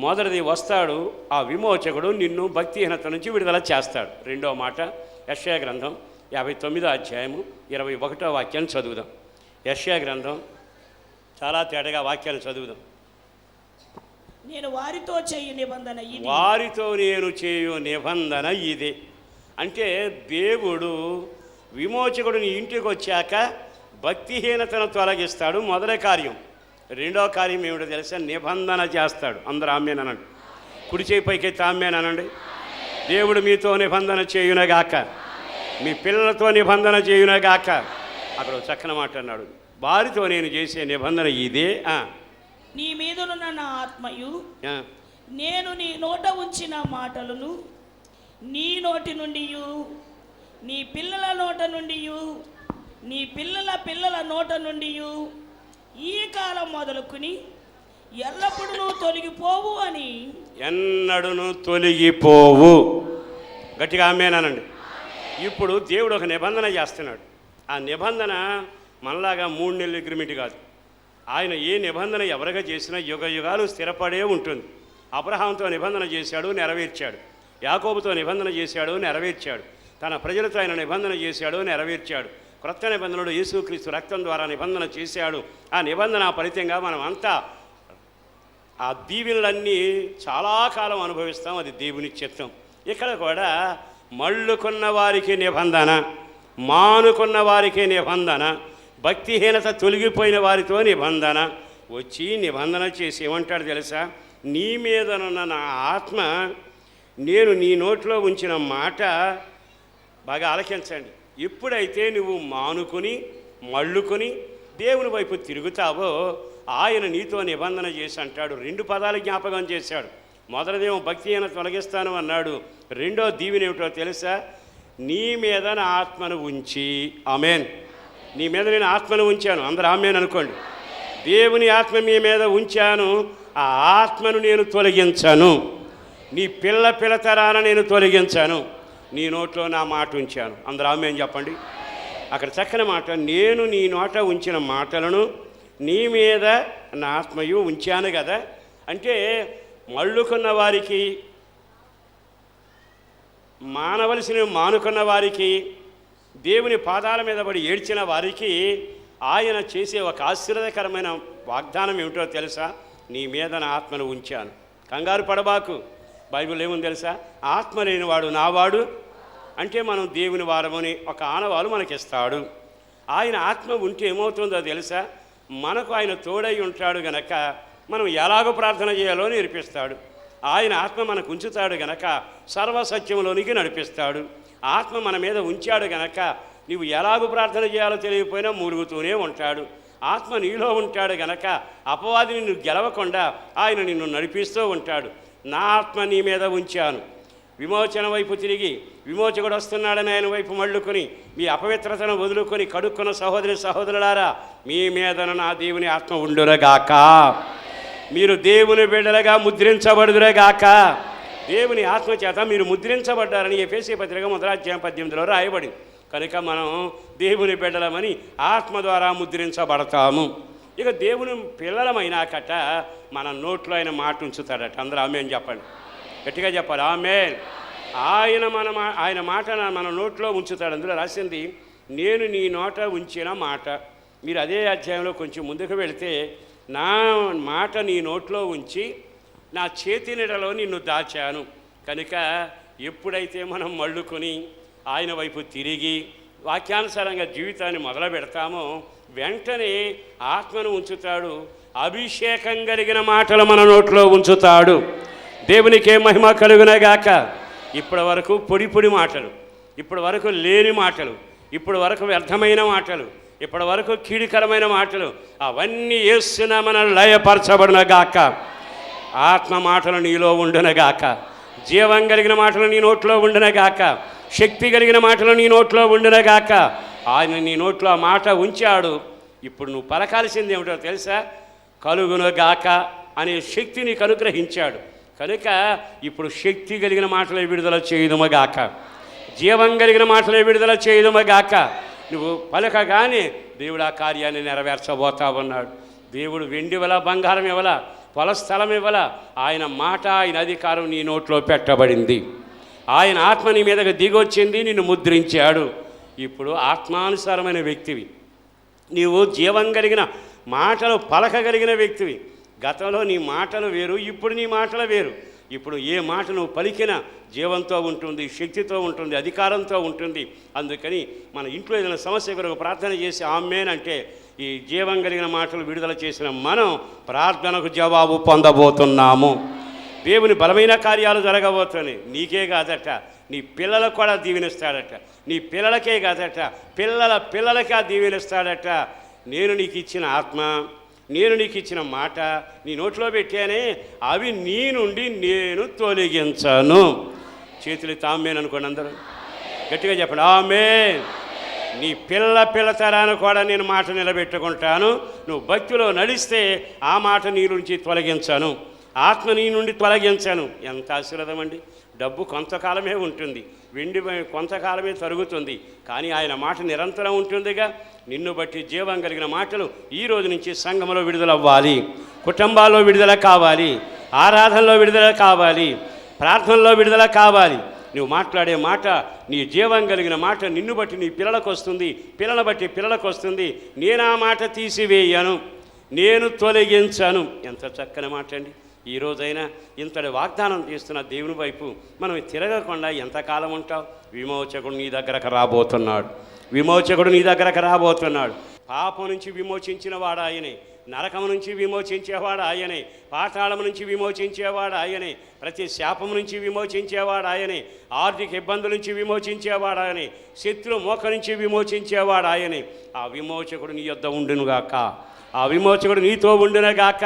మొదటిది వస్తాడు, ఆ విమోచకుడు నిన్ను భక్తిహీనత నుంచి విడుదల చేస్తాడు. రెండవ మాట యెషయా గ్రంథం 59వ అధ్యాయము 21వ వాక్యాన్ని చదువుదాం. యెషయా గ్రంథం చాలా తేటగా వాక్యాన్ని చదువుదాం. నేను వారితో చేయు నిబంధన ఇది. వారితో నేను చేయు నిబంధన ఇదే. అంటే దేవుడు విమోచకుడు నీ ఇంటికి వచ్చాక భక్తిహీనతను తొలగిస్తాడు, మొదటి కార్యం. రెండో కార్యం ఏమిటో తెలుసా? నిబంధన చేస్తాడు. అందరూ ఆమేననండి. కుడి చేయి పైకెత్తి ఆమేననండి. దేవుడు మీతో నిబంధన చేయునగాక, మీ పిల్లలతో నిబంధన చేయునగాక. అక్కడ చక్కని మాట అన్నాడు, వారితో నేను చేసే నిబంధన ఇదే. నీ మీదనున్న నా ఆత్మయు నేను నీ నోట ఉంచిన మాటలను నీ నోటి నుండి, నీ పిల్లల నోట నుండి, నీ పిల్లల పిల్లల నోట నుండి ఈ కాలం మొదలుకుని ఎల్లప్పుడూ తొలగిపోవు అని. ఎన్నడూను తొలగిపోవు. గట్టిగా ఆమేనండి. ఇప్పుడు దేవుడు ఒక నిబంధన చేస్తున్నాడు. ఆ నిబంధన మనలాగా 3 నెలల అగ్రిమెంట్ కాదు. ఆయన ఏ నిబంధన ఎవరిగా చేసినా యుగ యుగాలు స్థిరపడే ఉంటుంది. అబ్రహాంతో నిబంధన చేశాడు, నెరవేర్చాడు. యాకోబుతో నిబంధన చేశాడు, నెరవేర్చాడు. తన ప్రజలతో ఆయన నిబంధన చేశాడు, నెరవేర్చాడు. క్రొత్త నిబంధనలు యేసుక్రీస్తు రక్తం ద్వారా నిబంధన చేశాడు. ఆ నిబంధన ఫలితంగా మనం అంతా ఆ దీవెనలన్నీ చాలా కాలం అనుభవిస్తాం. అది దేవుని చిత్తం. ఇక్కడ కూడా మళ్ళుకున్న వారికి నిబంధన, మానుకున్న వారికి నిబంధన, భక్తిహీనత తొలగిపోయిన వారితో నిబంధన. వచ్చి నిబంధన చేసి ఏమంటాడు తెలుసా? నీ మీదనున్న నా ఆత్మ నేను నీ నోట్లో ఉంచిన మాట బాగా ఆలకించండి. ఎప్పుడైతే నువ్వు మానుకొని మళ్ళుకొని దేవుని వైపు తిరుగుతావో ఆయన నీతో నిబంధన చేసి అంటాడు. 2 పదాలు జ్ఞాపకం చేశాడు. మొదటిదేమో భక్తిహీనత తొలగిస్తాను అన్నాడు. రెండో దీవెన ఏమిటో తెలుసా? నీ మీద నా ఆత్మను ఉంచి. ఆమేన్. నీ మీద నేను ఆత్మను ఉంచాను. అందరూ ఆమేన్ అనుకోండి. దేవుని ఆత్మ మీ మీద ఉంచాను, ఆ ఆత్మను నేను తొలగించాను. నీ పిల్లతరాన నేను తొలగించాను. నీ నోట్లో నా మాట ఉంచాను. అందరూ ఆమేన్ చెప్పండి. అక్కడ చక్కని మాట, నేను నీ నోట ఉంచిన మాటలను నీ మీద నా ఆత్మయు ఉంచాను కదా. అంటే మళ్ళుకున్న వారికి, మానవలసిన మానుకున్న వారికి, దేవుని పాదాల మీద పడి ఏడ్చిన వారికి ఆయన చేసే ఒక ఆశీర్వాదకరమైన వాగ్దానం ఏమిటో తెలుసా? నీ మీద నా ఆత్మను ఉంచాను. కంగారు పడబాకు. బైబిల్ ఏముంది తెలుసా? ఆత్మ లేనివాడు నావాడు. అంటే మనం దేవుని వారమని ఒక ఆనవాలు మనకిస్తాడు. ఆయన ఆత్మ ఉంటే ఏమవుతుందో తెలుసా? మనకు ఆయన తోడై ఉంటాడు గనక మనం ఎలాగో ప్రార్థన చేయాలో నేర్పిస్తాడు. ఆయన ఆత్మ మనకు ఉంచుతాడు గనక సర్వసత్యంలోనికి నడిపిస్తాడు. ఆత్మ మన మీద ఉంచాడు గనక నీవు ఎలాగో ప్రార్థన చేయాలో తెలియకపోయినా మూలుగుతూనే ఉంటాడు. ఆత్మ నీలో ఉంటాడు గనక అపవాది నిన్ను గెలవకుండా ఆయన నిన్ను నడిపిస్తూ ఉంటాడు. నా ఆత్మ నీ మీద ఉంచాను. విమోచన వైపు తిరిగి విమోచకుడు వస్తున్నాడని ఆయన వైపు మళ్ళుకొని మీ అపవిత్రతను వదులుకొని కడుక్కున్న సహోదరులారా, మీ మీదన నా దేవుని ఆత్మ ఉండురగాక. మీరు దేవుని బిడ్డలుగా ముద్రించబడుదురుగాక. దేవుని ఆత్మ చేత మీరు ముద్రించబడ్డారని ఎఫెసీ పత్రిక 1:18 రాయబడింది. కనుక మనం దేవుని బిడ్డలమని ఆత్మ ద్వారా ముద్రించబడతాము. ఇక దేవుని పిల్లలమైనాకట మన నోట్లో ఆయన మాట ఉంచుతాడట. అందరూ ఆమేన్ చెప్పండి. గట్టిగా చెప్పాలి ఆమేన్. ఆయన మాట మన నోట్లో ఉంచుతాడు. అందులో రాసింది, నేను నీ నోట ఉంచిన మాట. మీరు అదే అధ్యాయంలో కొంచెం ముందుకు వెళితే, నా మాట నీ నోట్లో ఉంచి నా చేతి నీడలో నిన్ను దాచాను. కనుక ఎప్పుడైతే మనం మళ్ళుకొని ఆయన వైపు తిరిగి వాక్యానుసారంగా జీవితాన్ని మొదలు పెడతామో వెంటనే ఆత్మను ఉంచుతాడు. అభిషేకం కలిగిన మాటలు మన నోట్లో ఉంచుతాడు. దేవునికే మహిమ కలుగునగాక. ఇప్పటి వరకు పొడి మాటలు, ఇప్పటి వరకు లేని మాటలు, ఇప్పటి వరకు వ్యర్థమైన మాటలు, ఇప్పటి వరకు కీడికరమైన మాటలు అవన్నీ యేసునామమున లయపరచబడునగాక. ఆత్మ మాటలు నీలో ఉండునగాక. జీవం కలిగిన మాటలు నీ నోట్లో ఉండునగాక. శక్తి కలిగిన మాటలు నీ నోట్లో ఉండునగాక. ఆయన నీ నోట్లో ఆ మాట ఉంచాడు. ఇప్పుడు నువ్వు పలకాల్సింది ఏమిటో తెలుసా? కలుగునగాక అనే శక్తి నీకు అనుగ్రహించాడు. కనుక ఇప్పుడు శక్తి కలిగిన మాటలు విడుదల చేయుదుమగాక. జీవం కలిగిన మాటలే విడుదల చేయదుమగాక. నువ్వు పలకగానే దేవుడు ఆ కార్యాన్ని నెరవేర్చబోతా ఉన్నాడు. దేవుడు వెండి ఇవ్వలా, బంగారం ఇవ్వలా, పొల స్థలం ఇవ్వలా. ఆయన మాట, ఆయన అధికారం నీ నోట్లో పెట్టబడింది. ఆయన ఆత్మ నీ మీదకి దిగొచ్చింది, నిన్ను ముద్రించాడు. ఇప్పుడు ఆత్మానుసారమైన వ్యక్తివి నీవు. జీవం కలిగిన మాటలు పలకగలిగిన వ్యక్తివి. గతంలో నీ మాటలు వేరు, ఇప్పుడు నీ మాటలు వేరు. ఇప్పుడు ఏ మాట నువ్వు పలికినా జీవంతో ఉంటుంది, శక్తితో ఉంటుంది, అధికారంతో ఉంటుంది. అందుకని మన ఇంట్లో ఏదైనా సమస్య కొరకు ప్రార్థన చేసి ఆమేన్ అంటే ఈ జీవం కలిగిన మాటలు విడుదల చేసిన మనం ప్రార్థనకు జవాబు పొందబోతున్నాము. దేవుని బలమైన కార్యాలు జరగబోతున్నాయి. నీకే కాదట, నీ పిల్లలకు కూడా దీవెనిస్తాడట. నీ పిల్లలకే కాదట, పిల్లల పిల్లలకే దీవెనిస్తాడట. నేను నీకు ఇచ్చిన ఆత్మ, నేను నీకు ఇచ్చిన మాట నీ నోట్లో పెట్టానే, అవి నీ నుండి నేను తొలగించను. చేతులు తామేన్ అనుకోండి, అందరూ గట్టిగా చెప్పండి ఆమేన్. నీ పిల్ల తరాన్ని కూడా నేను మాట నిలబెట్టుకుంటాను. నువ్వు భక్తిలో నడిస్తే ఆ మాట నీ నుంచి తొలగించాను, ఆత్మ నీ నుండి తొలగించాను. ఎంత ఆశీర్వాదం అండి. డబ్బు కొంతకాలమే ఉంటుంది, వెండి కొంతకాలమే తరుగుతుంది, కానీ ఆయన మాట నిరంతరం ఉంటుందిగా. నిన్ను బట్టి జీవం కలిగిన మాటలు ఈ రోజు నుంచి సంఘంలో విడుదలవ్వాలి, కుటుంబాల్లో విడుదల కావాలి, ఆరాధనలో విడుదల కావాలి, ప్రార్థనలో విడుదల కావాలి. నువ్వు మాట్లాడే మాట, నీ జీవం కలిగిన మాట నిన్ను బట్టి నీ పిల్లలకు వస్తుంది, పిల్లల బట్టి పిల్లలకు వస్తుంది. నేను ఆ మాట తీసివేయను, నేను తొలగించాను. ఎంత చక్కని మాట అండి. ఈ రోజైనా ఇంతటి వాగ్దానం చేస్తున్న దేవుని వైపు మనం తిరగకుండా ఎంతకాలం ఉంటావు? విమోచకుడు నీ దగ్గరకు రాబోతున్నాడు. విమోచకుడు నీ దగ్గరకు రాబోతున్నాడు. పాపం నుంచి విమోచించిన వాడు ఆయనే, నరకం నుంచి విమోచించేవాడు ఆయనే, పాతాళం నుంచి విమోచించేవాడు ఆయనే, ప్రతి శాపం నుంచి విమోచించేవాడు ఆయనే, ఆర్థిక ఇబ్బందుల నుంచి విమోచించేవాడు ఆయనే, శత్రు మోక నుంచి విమోచించేవాడు ఆయనే. ఆ విమోచకుడు నీ యొద్ద ఉండునుగాక, ఆ విమోచకుడు నీతో ఉండునుగాక.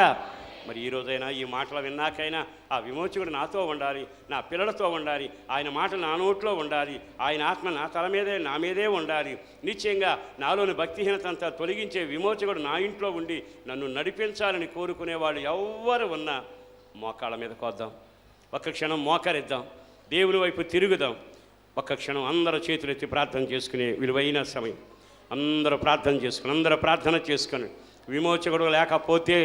మరి ఈ రోజైనా ఈ మాటలు విన్నాకైనా ఆ విమోచకుడు నాతో ఉండాలి, నా పిల్లలతో ఉండాలి, ఆయన మాటలు నా నోట్లో ఉండాలి, ఆయన ఆత్మ నా తల మీదే నా మీదే ఉండాలి. నిశ్చయంగా నాలోని భక్తిహీనత అంతా తొలగించే విమోచకుడు నా ఇంట్లో ఉండి నన్ను నడిపించాలని కోరుకునేవాళ్ళు ఎవ్వరు ఉన్నా మోకాళ్ళ మీద కొద్దాం, ఒక్క క్షణం మోకరిద్దాం, దేవుని వైపు తిరుగుదాం. ఒక్క క్షణం అందరూ చేతులెత్తి ప్రార్థన చేసుకునే విలువైన సమయం. అందరూ ప్రార్థన చేసుకుని విమోచకుడు లేకపోతే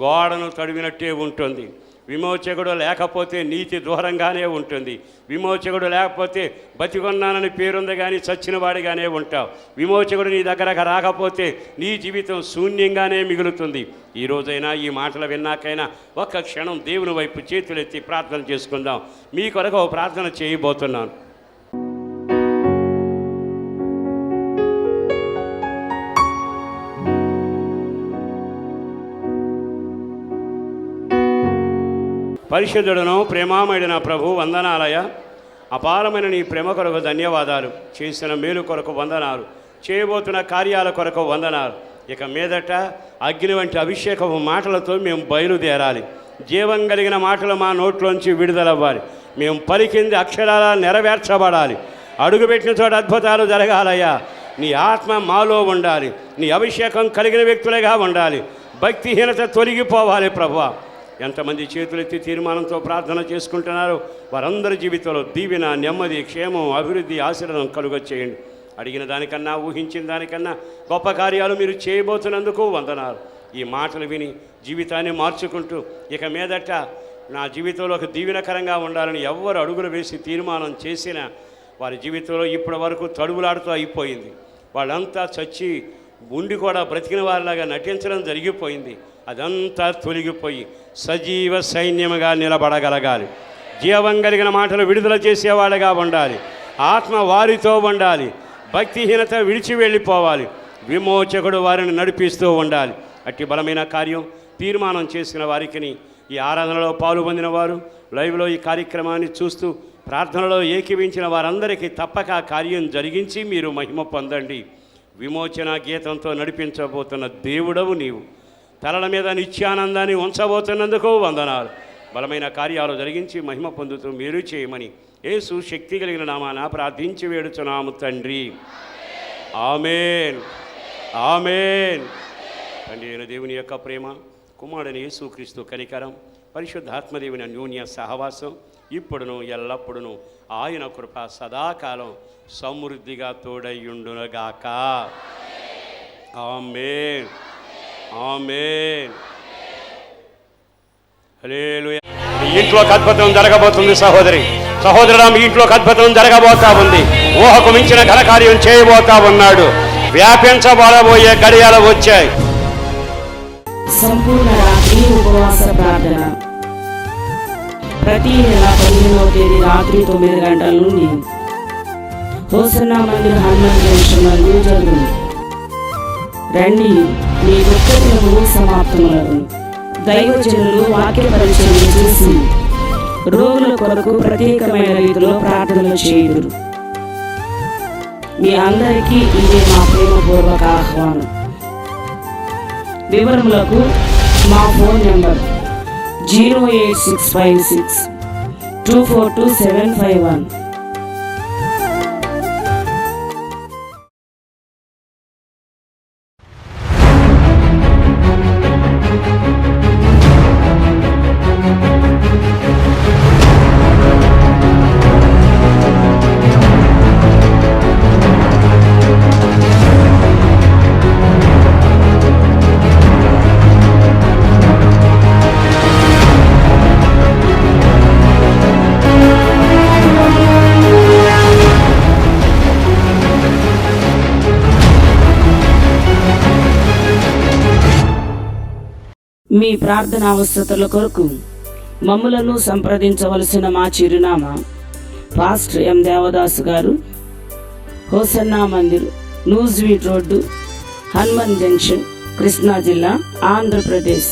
గోడను తడివినట్టే ఉంటుంది. విమోచకుడు లేకపోతే నీతి దూరంగానే ఉంటుంది. విమోచకుడు లేకపోతే బతికొన్నానని పేరుంది కానీ చచ్చిన వాడిగానే ఉంటావు. విమోచకుడు నీ దగ్గరకు రాకపోతే నీ జీవితం శూన్యంగానే మిగులుతుంది. ఈ రోజైనా ఈ మాటలు విన్నాకైనా ఒక్క క్షణం దేవుని వైపు చేతులెత్తి ప్రార్థన చేసుకుందాం. మీ కొరకు ప్రార్థన చేయబోతున్నాను. పరిశుద్ధుడను ప్రేమామయుడైన ప్రభు వందనాలయ. అపారమైన నీ ప్రేమ కొరకు ధన్యవాదాలు. చేసిన మేలు కొరకు వందనాలు, చేయబోతున్న కార్యాల కొరకు వందనాలు. ఇక మీదట అగ్ని వంటి అభిషేకపు మాటలతో మేము బయలుదేరాలి. జీవం కలిగిన మాటలు మా నోట్లోంచి విడుదలవ్వాలి. మేము పలికింది అక్షరాల నెరవేర్చబడాలి. అడుగుపెట్టిన చోట అద్భుతాలు జరగాలయ్యా. నీ ఆత్మ మాలో ఉండాలి, నీ అభిషేకం కలిగిన వ్యక్తులుగా ఉండాలి. భక్తిహీనత తొలగిపోవాలి ప్రభువా. ఎంతమంది చేతులెత్తి తీర్మానంతో ప్రార్థన చేసుకుంటున్నారో వారందరి జీవితంలో దీవెన, నెమ్మది, క్షేమం, అభివృద్ధి, ఆశీర్వాదం కలుగచేయండి. అడిగిన దానికన్నా, ఊహించిన దానికన్నా గొప్ప కార్యాలు మీరు చేయబోతున్నందుకు వందనాలు. ఈ మాటలు విని జీవితాన్ని మార్చుకుంటూ ఇక మీదట నా జీవితంలో ఒక దీవెనకరంగా ఉండాలని ఎవ్వరు అడుగులు వేసి తీర్మానం చేసినా వారి జీవితంలో ఇప్పటి వరకు తడువులాడుతూ అయిపోయింది. వాళ్ళంతా చచ్చి ఉండి కూడా బ్రతికిన వారిలాగా నటించడం జరిగిపోయింది. అదంతా తొలగిపోయి సజీవ సైన్యముగా నిలబడగలగాలి. జీవం కలిగిన మాటలు విడుదల చేసేవాడుగా ఉండాలి. ఆత్మ వారితో ఉండాలి. భక్తిహీనత విడిచి వెళ్ళిపోవాలి. విమోచకుడు వారిని నడిపిస్తూ ఉండాలి. అట్టి బలమైన కార్యం తీర్మానం చేసిన వారికి, ఈ ఆరాధనలో పాల్గొందిన వారు, లైవ్లో ఈ కార్యక్రమాన్ని చూస్తూ ప్రార్థనలో ఏకీవించిన వారందరికీ తప్పక కార్యం జరిగించి మీరు మహిమ పొందండి. విమోచన గీతంతో నడిపించబోతున్న దేవుడవు నీవు. తలల మీద నిత్యానందాన్ని ఉంచబోతున్నందుకు వందనాలు. బలమైన కార్యాలు జరిగించి మహిమ పొందుతూ మీరు చేయమని యేసు శక్తి కలిగిన నామాన ప్రార్థించి వేడుచున్నాము తండ్రి. ఆమేన్, ఆమేన్. తండ్రి అయిన దేవుని యొక్క ప్రేమ, కుమారుడైన యేసుక్రీస్తు కనికరం, పరిశుద్ధాత్మదేవుని అన్యోన్య సహవాసం ఇప్పుడును ఎల్లప్పుడును ఆయన కృప సదాకాలం సమృద్ధిగా తోడయ్యుండునుగాక. ఆమేన్, ఆమేన్, హల్లెలూయా. మీ ఇంట్లోకి అద్భుతం జరగబోతుంది సహోదరుడా, మీ ఇంట్లోకి అద్భుతం జరగబోతా ఉంది. ఊహకు మించిన ఘనకార్యం చేయబోతా ఉన్నాడు. వ్యాపించబడబోయే గడియాలు వచ్చాయి. సంపూర్ణ రాత్రి ఉపవాస ప్రార్థన ప్రతి నెల 15వ తేదీ రాత్రి 9 గంటల నుండి హోసన్నా మందిర్ హనుమాన్ జంక్షన్ నందు జరుగును. రండి, మీ దుఃఖములు సమాప్తములను. దైవజనులు వాక్య పరిచయం చేసి రోగుల కొరకు ప్రత్యేకమైన రీతిలో ప్రార్థనలు చేయుదురు. మీ అందరికీ ఇదే మా ప్రేమపూర్వక ఆహ్వానం. వివరములకు మా ఫోన్ నెంబర్ 08656242751. మీ ప్రార్థన అవసరతల కొరకు మమ్ములను సంప్రదించవలసిన మా చిరునామా పాస్టర్ ఎం దేవదాసు గారు, హోసన్నా మందిర్, న్యూస్వీట్ రోడ్డు, హనుమాన్ జంక్షన్, కృష్ణా జిల్లా, ఆంధ్రప్రదేశ్.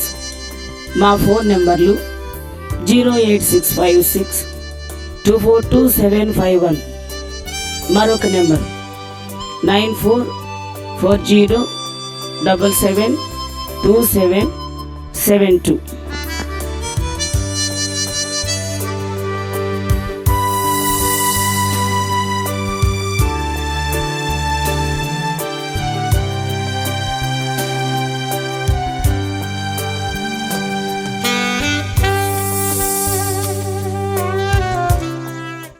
మా ఫోన్ నెంబర్లు 08656242751. మరొక నెంబర్ 9440772772.